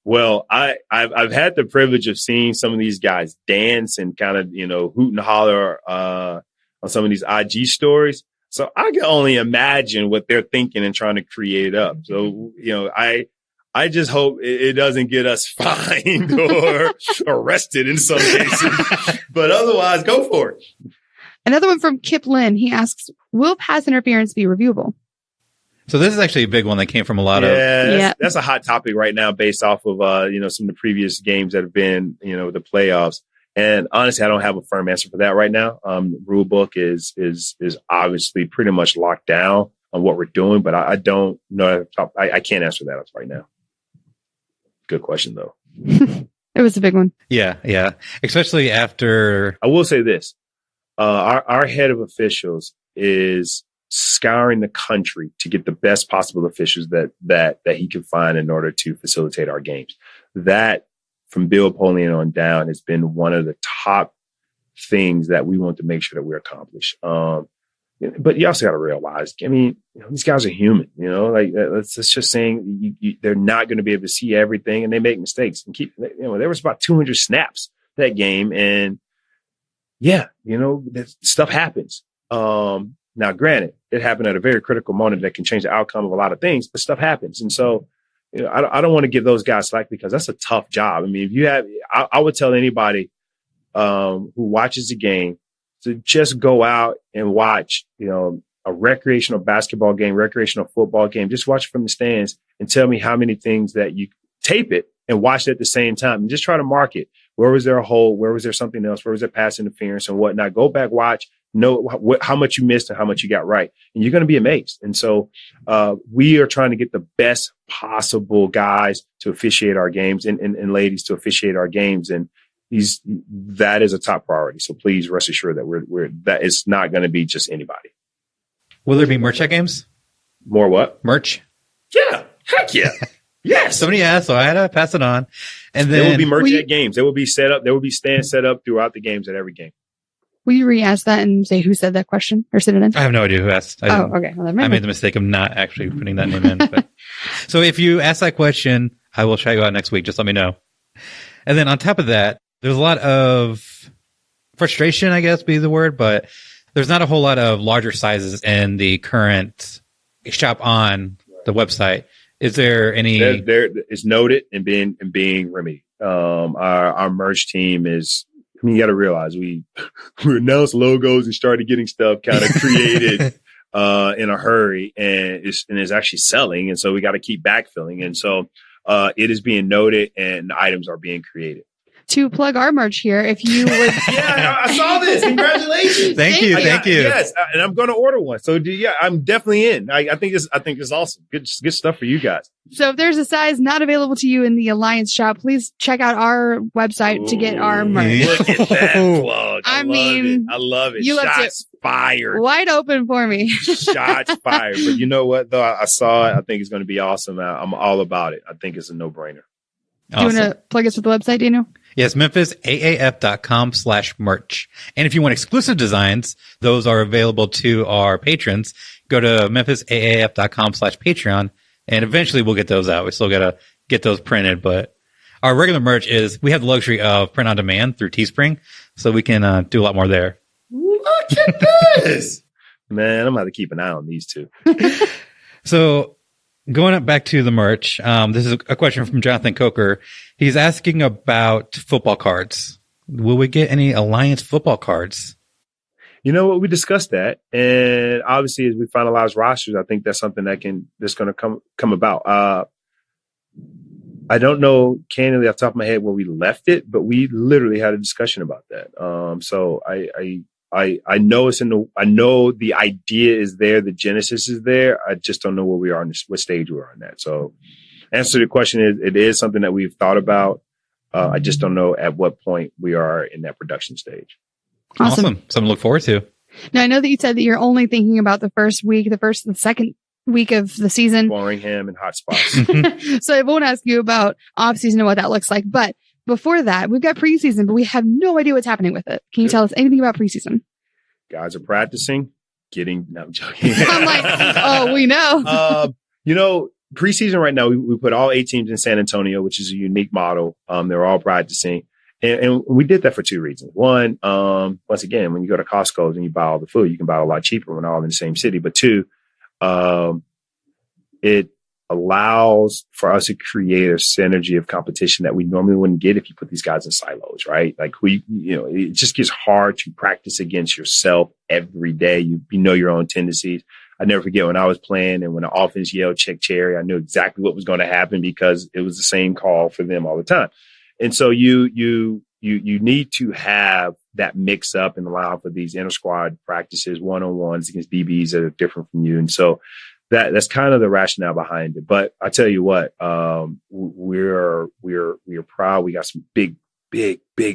[SPEAKER 1] Well, I've had the privilege of seeing some of these guys dance and kind of, you know, hoot and holler on some of these IG stories. So I can only imagine what they're thinking and trying to create up. So, you know, I just hope it doesn't get us fined or arrested in some cases. But otherwise, go for it.
[SPEAKER 3] Another one from Kip Lynn. He asks, will pass interference be reviewable?
[SPEAKER 2] So this is actually a big one that came from a lot of...
[SPEAKER 1] That's a hot topic right now based off of, you know, some of the previous games that have been, you know, the playoffs. And honestly, I don't have a firm answer for that right now. The rule book is obviously pretty much locked down on what we're doing, but I don't know. I can't answer that right now. Good question, though.
[SPEAKER 3] It was a big one.
[SPEAKER 2] Yeah. Especially after...
[SPEAKER 1] I will say this. Our head of officials is scouring the country to get the best possible officials that he can find in order to facilitate our games. That, from Bill Polian on down, has been one of the top things that we want to make sure that we accomplish. But you also got to realize, I mean, you know, these guys are human, you know, like let's just saying they're not going to be able to see everything and they make mistakes and you know, there was about 200 snaps that game. And yeah, you know, that stuff happens. Now, granted, it happened at a very critical moment that can change the outcome of a lot of things, but stuff happens. And so, you know, I don't want to give those guys slack because that's a tough job. I mean, if you have, I would tell anybody who watches the game to just go out and watch, you know, a recreational basketball game, recreational football game. Just watch it from the stands and tell me how many things that you tape it and watch it at the same time and just try to mark it. Where was there a hole? Where was there something else? Where was there pass interference and whatnot? Go back, watch, know how much you missed and how much you got right. And you're going to be amazed. And so we are trying to get the best possible guys to officiate our games and ladies to officiate our games. And that is a top priority. So please rest assured that that it's not going to be just anybody.
[SPEAKER 2] Will there be merch at games?
[SPEAKER 1] More what?
[SPEAKER 2] Merch?
[SPEAKER 1] Yeah. Heck yeah. Yes.
[SPEAKER 2] Somebody asked, so I had to pass it on. And then
[SPEAKER 1] there will be merch at games. There will be set up. There will be stands set up throughout the games at every game.
[SPEAKER 3] Will you re-ask that and say who said that question or send it in?
[SPEAKER 2] I have no idea who asked.
[SPEAKER 3] Okay. Well,
[SPEAKER 2] I made the mistake of not actually putting that name in. But So if you ask that question, I will shout you out next week. Just let me know. And then on top of that, there's a lot of frustration, I guess, be the word, but there's not a whole lot of larger sizes in the current shop on the website. Is there any?
[SPEAKER 1] There is noted and being remedied. Our merch team is. I mean, you got to realize we announced logos and started getting stuff kind of created in a hurry, and it's actually selling, and so we got to keep backfilling, and so it is being noted, and items are being created.
[SPEAKER 3] To plug our merch here, if you would.
[SPEAKER 1] Yeah, I saw this. Congratulations.
[SPEAKER 2] Thank you.
[SPEAKER 1] Yes, and I'm going to order one. So I'm definitely in. I think it's awesome. Good stuff for you guys.
[SPEAKER 3] So if there's a size not available to you in the Alliance shop, please check out our website to get our merch.
[SPEAKER 1] Look at that plug. I love it.
[SPEAKER 3] You
[SPEAKER 1] Shots fired.
[SPEAKER 3] Wide open for me.
[SPEAKER 1] Shots fired. But you know what, though? I saw it. I think it's going to be awesome. I'm all about it. I think it's a no-brainer.
[SPEAKER 3] Awesome. Do you want to plug us with the website, Daniel?
[SPEAKER 2] Yes, memphisaaf.com/merch. And if you want exclusive designs, those are available to our patrons. Go to memphisaaf.com/Patreon, and eventually we'll get those out. We still got to get those printed, but our regular merch we have the luxury of print on demand through Teespring, so we can do a lot more there.
[SPEAKER 1] Look at this. Man, I'm going to keep an eye on these two.
[SPEAKER 2] So going up back to the merch, this is a question from Jonathan Coker. He's asking about football cards. Will we get any Alliance football cards?
[SPEAKER 1] You know what? We discussed that. And obviously, as we finalize rosters, I think that's something that's going to come about. I don't know candidly off the top of my head where we left it, but we literally had a discussion about that. So I know I know the idea is there, the genesis is there. I just don't know where we are what stage we're on that. So answer to the question is it is something that we've thought about. I just don't know at what point we are in that production stage.
[SPEAKER 2] Awesome. Something to look forward to.
[SPEAKER 3] Now, I know that you said that you're only thinking about the first and second week of the season.
[SPEAKER 1] Warringham and hot spots.
[SPEAKER 3] So I won't ask you about off season and what that looks like, but before that, we've got preseason, but we have no idea what's happening with it. Can you tell us anything about preseason?
[SPEAKER 1] Guys are practicing, no, I'm joking.
[SPEAKER 3] I'm like, oh, we know.
[SPEAKER 1] Preseason right now, we put all 8 teams in San Antonio, which is a unique model. They're all practicing. And we did that for 2 reasons. One, once again, when you go to Costco and you buy all the food, you can buy it a lot cheaper when all in the same city. But 2, it allows for us to create a synergy of competition that we normally wouldn't get if you put these guys in silos, right? Like it just gets hard to practice against yourself every day. You know your own tendencies. I never forget when I was playing and when the offense yelled check cherry, I knew exactly what was going to happen because it was the same call for them all the time. And so you need to have that mix up and allow for these inter squad practices, one-on-ones against DBs that are different from you. And so that's kind of the rationale behind it. But I tell you what, we're proud. We got some big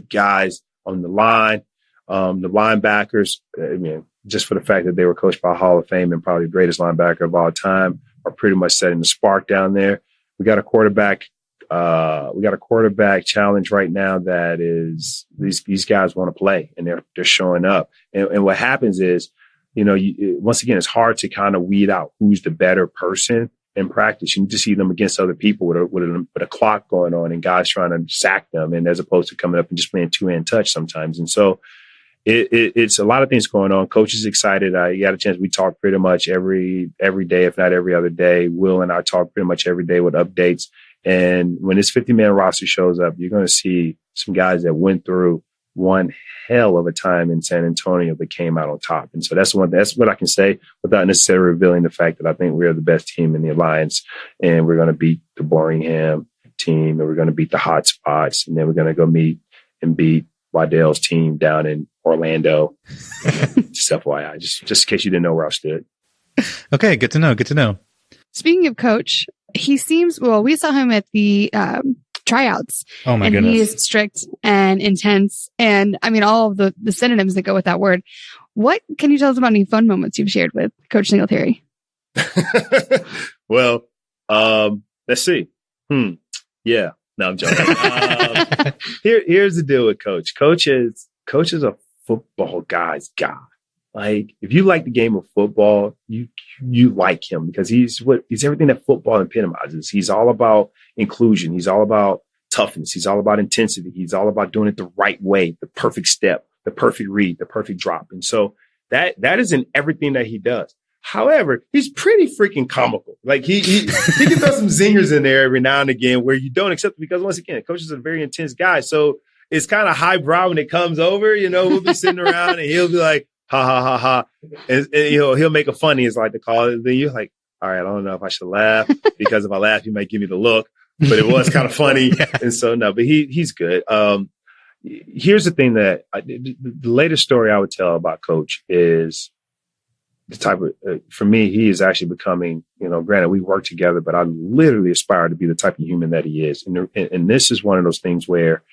[SPEAKER 1] guys on the line. The linebackers, I mean, just for the fact that they were coached by Hall of Fame and probably the greatest linebacker of all time, are pretty much setting the spark down there. We got a quarterback challenge right now that is these guys want to play and they're showing up. And what happens is, once again, it's hard to kind of weed out who's the better person in practice. You need to see them against other people with a clock going on and guys trying to sack them, and as opposed to coming up and just playing 2-hand touch sometimes. And so it's a lot of things going on. Coach is excited. I got a chance. We talk pretty much every day, if not every other day. Will and I talk pretty much every day with updates. And when this 50-man roster shows up, you're going to see some guys that went through one hell of a time in San Antonio but came out on top. And so that's what I can say without necessarily revealing the fact that I think we're the best team in the Alliance, and we're going to beat the Warringham team, and we're going to beat the hot spots, and then we're going to go meet and beat Waddell's team down in Orlando. Just FYI, just in case you didn't know where I stood.
[SPEAKER 2] Okay, good to know.
[SPEAKER 3] Speaking of Coach, he seems, we saw him at the tryouts.
[SPEAKER 2] Oh my goodness.
[SPEAKER 3] He is strict and intense. And I mean, all of the synonyms that go with that word. What can you tell us about any fun moments you've shared with Coach Singletary?
[SPEAKER 1] Well, let's see. Yeah. No, I'm joking. Here's the deal with Coach. Coach is a football guy's guy. Like, if you like the game of football, you like him because he's everything that football epitomizes. He's all about inclusion. He's all about toughness. He's all about intensity. He's all about doing it the right way, the perfect step, the perfect read, the perfect drop. And so that is in everything that he does. However, he's pretty freaking comical. Like he can throw some zingers in there every now and again where you don't accept it because once again, Coach is a very intense guy. So it's kind of highbrow when it comes over, we'll be sitting around and he'll be like, ha, ha, ha, ha. And he'll make a funny, is like to call it. Then you're like, all right, I don't know if I should laugh because if I laugh, you might give me the look, but it was kind of funny. Yeah. And so, no, but he's good. Here's the thing that the latest story I would tell about Coach is the type of, for me, he is actually becoming, granted we work together, but I literally aspire to be the type of human that he is. And this is one of those things where,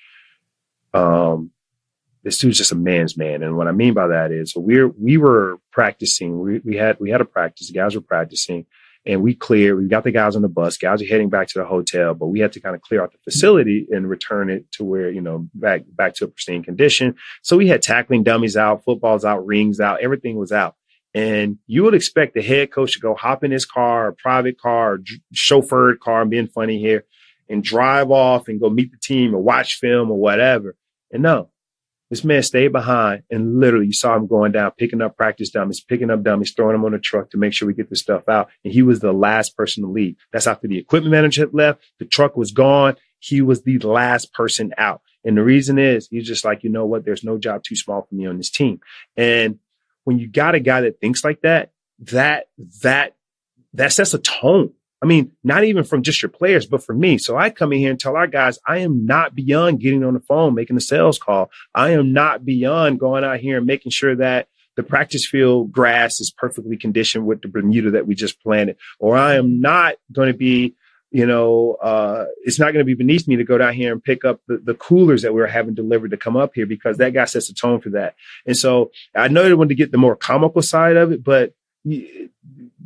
[SPEAKER 1] this dude's just a man's man. And what I mean by that is we were practicing. We had a practice. The guys were practicing and we got the guys on the bus. Guys are heading back to the hotel, but we had to kind of clear out the facility and return it to where, back to a pristine condition. So we had tackling dummies out, footballs out, rings out, everything was out. And you would expect the head coach to go hop in his car, a private car, or chauffeured car, I'm being funny here, and drive off and go meet the team or watch film or whatever. And no, this man stayed behind and literally you saw him going down, picking up practice dummies, picking up dummies, throwing them on the truck to make sure we get this stuff out. And he was the last person to leave. That's after the equipment manager had left. The truck was gone. He was the last person out. And the reason is he's just like, you know what? There's no job too small for me on this team. And when you got a guy that thinks like that sets a tone. I mean, not even from just your players, but for me. So I come in here and tell our guys, I am not beyond getting on the phone, making a sales call. I am not beyond going out here and making sure that the practice field grass is perfectly conditioned with the Bermuda that we just planted. Or I am not going to be, it's not going to be beneath me to go down here and pick up the coolers that we were having delivered to come up here because that guy sets a tone for that. And so I know they wanted to get the more comical side of it, but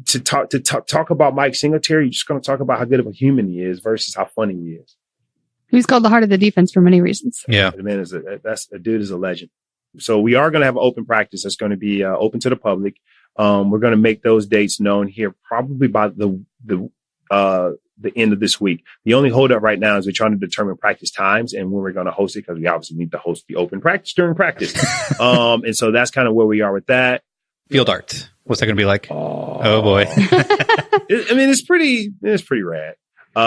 [SPEAKER 1] to talk about Mike Singletary, you're just going to talk about how good of a human he is versus how funny he is.
[SPEAKER 3] He's called the heart of the defense for many reasons.
[SPEAKER 1] Yeah, the man is a dude is a legend. So we are going to have an open practice that's going to be open to the public. We're going to make those dates known here probably by the end of this week. The only holdup right now is we're trying to determine practice times and when we're going to host it because we obviously need to host the open practice during practice. And so that's kind of where we are with that.
[SPEAKER 2] Field art. What's that going to be like? Oh boy.
[SPEAKER 1] It's pretty rad. We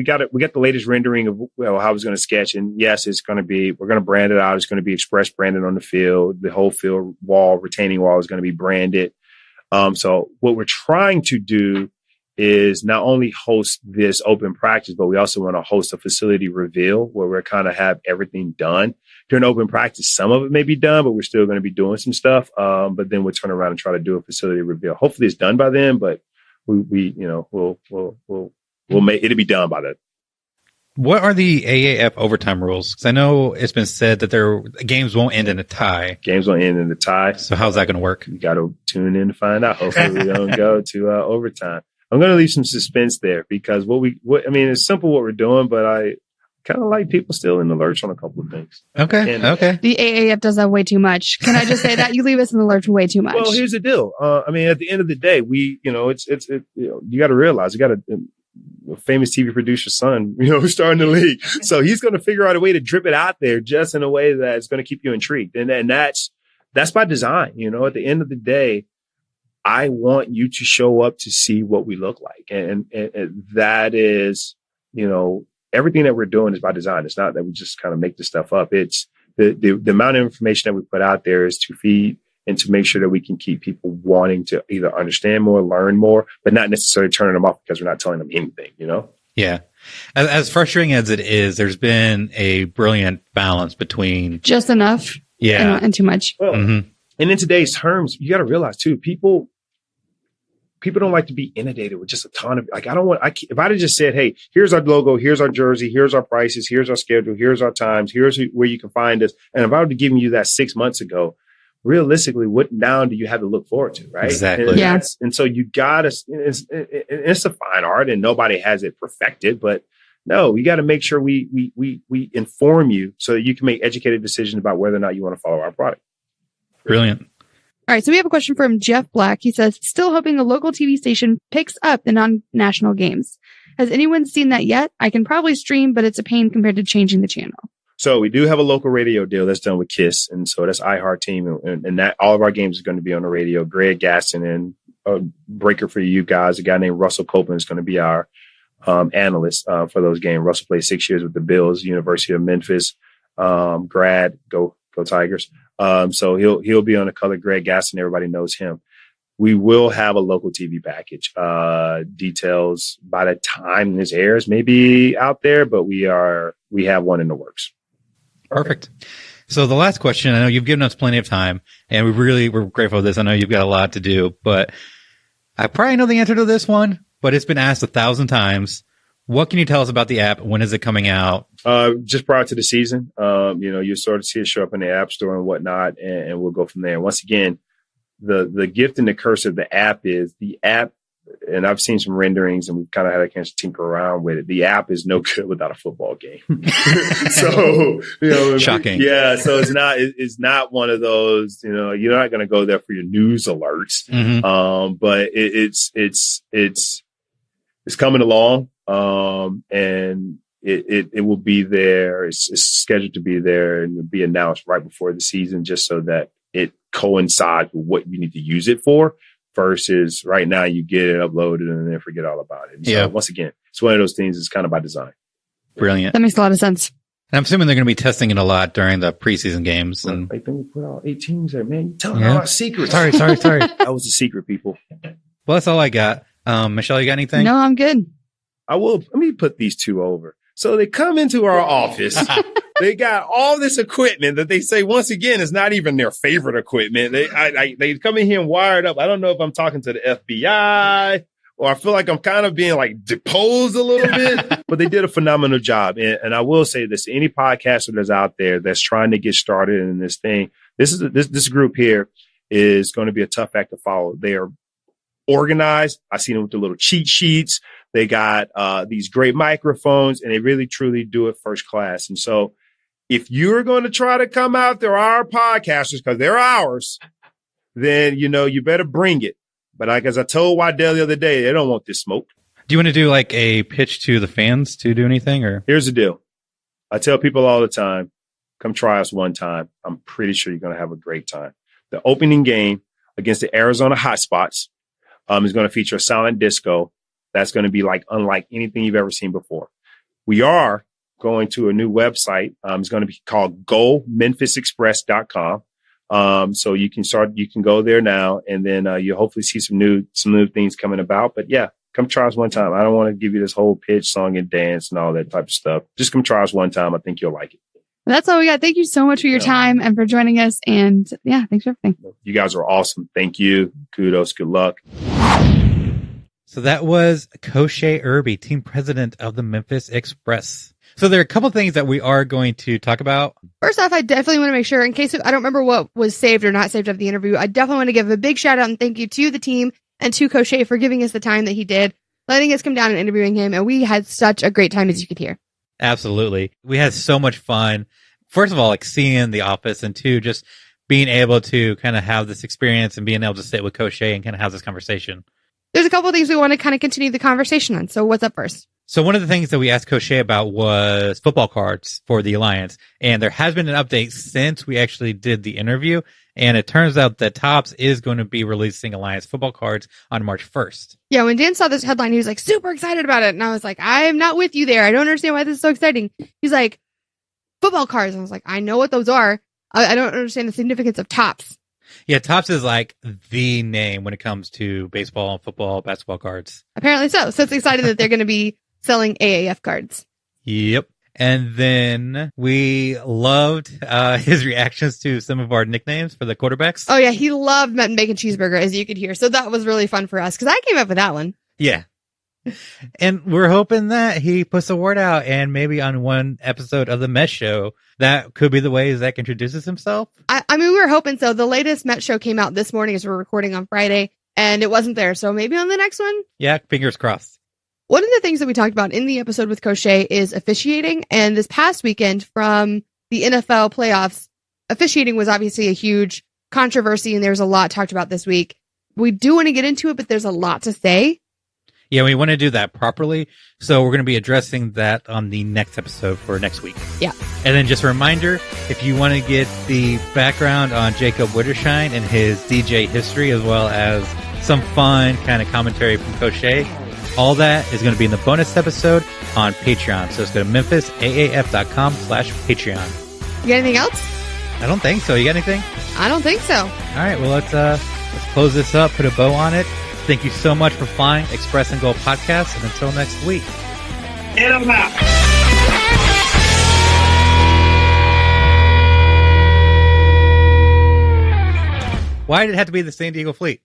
[SPEAKER 1] got the latest rendering of how I was going to sketch. And yes, we're going to brand it out. It's going to be express branded on the field. The whole field wall, retaining wall is going to be branded. So what we're trying to do is not only host this open practice, but we also want to host a facility reveal where we're kind of have everything done. During open practice, some of it may be done, but we're still going to be doing some stuff. But then we'll turn around and try to do a facility reveal. Hopefully it's done by then, but we'll make it'll be done by then.
[SPEAKER 2] What are the AAF overtime rules? Because I know it's been said that their games won't end in a tie.
[SPEAKER 1] Games won't end in a tie.
[SPEAKER 2] So how's that going to work?
[SPEAKER 1] You got to tune in to find out. Hopefully we don't go to overtime. I'm going to leave some suspense there because it's simple what we're doing, but I kind of like people still in the lurch on a couple of things.
[SPEAKER 2] Okay.
[SPEAKER 3] The AAF does that way too much. Can I just say that? You leave us in the lurch way too much.
[SPEAKER 1] Well, here's the deal. At the end of the day, you got to realize a famous TV producer's son, starting the league. So he's going to figure out a way to drip it out there just in a way that's going to keep you intrigued. And that's by design. At the end of the day, I want you to show up to see what we look like. And that is, everything that we're doing is by design. It's not that we just kind of make this stuff up. It's the amount of information that we put out there is to feed and to make sure that we can keep people wanting to either understand more, learn more, but not necessarily turning them off because we're not telling them anything,
[SPEAKER 2] Yeah. As frustrating as it is, there's been a brilliant balance between
[SPEAKER 3] just enough and too much.
[SPEAKER 1] Well, and in today's terms, you got to realize too, people don't like to be inundated with just a ton of, if I'd have just said, hey, here's our logo, here's our jersey, here's our prices, here's our schedule, here's our times, here's where you can find us. And if I would have given you that 6 months ago, realistically, what now do you have to look forward to? Right.
[SPEAKER 2] Exactly.
[SPEAKER 1] And so you gotta, it's a fine art and nobody has it perfected, but no, we got to make sure we inform you so that you can make educated decisions about whether or not you want to follow our product.
[SPEAKER 2] Brilliant.
[SPEAKER 3] All right, so we have a question from Jeff Black. He says, still hoping the local TV station picks up the non-national games. Has anyone seen that yet? I can probably stream, but it's a pain compared to changing the channel.
[SPEAKER 1] So we do have a local radio deal that's done with KISS. And so that's iHeart team. And that all of our games is going to be on the radio. Greg Gaston and a breaker for you guys, a guy named Russell Copeland is going to be our analyst for those games. Russell played 6 years with the Bills, University of Memphis, grad, go Tigers. So he'll be on the color. Greg Gaston, everybody knows him. We will have a local TV package. Details by the time this airs may be out there, but we have one in the works.
[SPEAKER 2] Perfect. So the last question, I know you've given us plenty of time, and we're grateful for this. I know you've got a lot to do, but I probably know the answer to this one, but it's been asked 1,000 times. What can you tell us about the app? When is it coming out?
[SPEAKER 1] Just prior to the season. You'll sort of see it show up in the App Store and whatnot, and we'll go from there. Once again, the gift and the curse of the app is the app, and I've seen some renderings and we've kind of had a chance to tinker around with it. The app is no good without a football game. So,
[SPEAKER 2] shocking.
[SPEAKER 1] Yeah. So it's not one of those, you're not going to go there for your news alerts.
[SPEAKER 2] Mm-hmm.
[SPEAKER 1] But it's coming along. And it will be there. It's scheduled to be there and it'll be announced right before the season, just so that it coincides with what you need to use it for, versus right now you get it uploaded and then forget all about it. And so once again, it's one of those things that's kind of by design.
[SPEAKER 2] Brilliant.
[SPEAKER 3] That makes a lot of sense.
[SPEAKER 2] And I'm assuming they're going to be testing it a lot during the preseason games. And
[SPEAKER 1] I think we put all 8 teams there, man. You telling all our secrets.
[SPEAKER 2] Sorry.
[SPEAKER 1] That was a secret, people.
[SPEAKER 2] Well, that's all I got. Michelle, you got anything?
[SPEAKER 3] No, I'm good.
[SPEAKER 1] Let me put these two over. So they come into our office. They got all this equipment that they say, once again, is not even their favorite equipment. They come in here and wired up. I don't know if I'm talking to the FBI or I feel like I'm kind of being like deposed a little bit, but they did a phenomenal job. And I will say this, any podcaster that's out there that's trying to get started in this thing, this group here is going to be a tough act to follow. They are organized. I seen them with the little cheat sheets. They got these great microphones, and they really, truly do it first class. And so if you're going to try to come out there, our podcasters, because they're ours, then, you better bring it. But as I told Waddell the other day, they don't want this smoke.
[SPEAKER 2] Do you want to do like a pitch to the fans to do anything? Or
[SPEAKER 1] here's the deal. I tell people all the time, come try us one time. I'm pretty sure you're going to have a great time. The opening game against the Arizona Hotspots is going to feature a silent disco. That's going to be unlike anything you've ever seen before. We are going to a new website. It's going to be called GoMemphisExpress.com. So you can go there now, and then you'll hopefully see some new things coming about. But yeah, come try us one time. I don't want to give you this whole pitch, song and dance and all that type of stuff. Just come try us one time. I think you'll like it.
[SPEAKER 3] That's all we got. Thank you so much for your time and for joining us. And yeah, thanks for everything.
[SPEAKER 1] You guys are awesome. Thank you. Kudos. Good luck.
[SPEAKER 2] So that was Kosha Irby, team president of the Memphis Express. So there are a couple things that we are going to talk about.
[SPEAKER 3] First off, I definitely want to make sure, in case I don't remember what was saved or not saved of the interview, I definitely want to give a big shout out and thank you to the team and to Kosha for giving us the time that he did, letting us come down and interviewing him. And we had such a great time, as you could hear.
[SPEAKER 2] Absolutely. We had so much fun. First of all, seeing the office, and two, just being able to kind of have this experience and being able to sit with Kosha and kind of have this conversation.
[SPEAKER 3] There's a couple of things we want to kind of continue the conversation on. So what's up first?
[SPEAKER 2] So one of the things that we asked Kosha about was football cards for the Alliance. And there has been an update since we actually did the interview. And it turns out that Topps is going to be releasing Alliance football cards on March 1st.
[SPEAKER 3] Yeah, when Dan saw this headline, he was like super excited about it. And I was like, I am not with you there. I don't understand why this is so exciting. He's like, football cards. And I was like, I know what those are. I don't understand the significance of Topps.
[SPEAKER 2] Yeah, Topps is like the name when it comes to baseball, football, basketball cards.
[SPEAKER 3] Apparently so. So it's exciting that they're going to be selling AAF cards.
[SPEAKER 2] Yep. And then we loved his reactions to some of our nicknames for the quarterbacks.
[SPEAKER 3] Oh, yeah. He loved Met and Bacon Cheeseburger, as you could hear. So that was really fun for us because I came up with that one.
[SPEAKER 2] Yeah. And we're hoping that he puts a word out, and maybe on one episode of the Met Show, that could be the way Zach introduces himself.
[SPEAKER 3] I mean, we were hoping so. The latest Met Show came out this morning as we're recording on Friday, and it wasn't there. So maybe on the next one.
[SPEAKER 2] Yeah, fingers crossed.
[SPEAKER 3] One of the things that we talked about in the episode with Kosha is officiating. And this past weekend from the NFL playoffs, officiating was obviously a huge controversy and there's a lot talked about this week. We do want to get into it, but there's a lot to say.
[SPEAKER 2] Yeah, we want to do that properly. So we're going to be addressing that on the next episode for next week.
[SPEAKER 3] Yeah.
[SPEAKER 2] And then just a reminder, if you want to get the background on Jacob Wittershine and his DJ history, as well as some fun kind of commentary from Kosha, all that is going to be in the bonus episode on Patreon. So just go to memphisaaf.com/Patreon.
[SPEAKER 3] You got anything else?
[SPEAKER 2] I don't think so. You got anything?
[SPEAKER 3] I don't think so.
[SPEAKER 2] All right. Well, let's close this up, put a bow on it. Thank you so much for flying Express and Gold podcast. And until next week.
[SPEAKER 1] Get them out.
[SPEAKER 2] Why did it have to be the San Diego Fleet?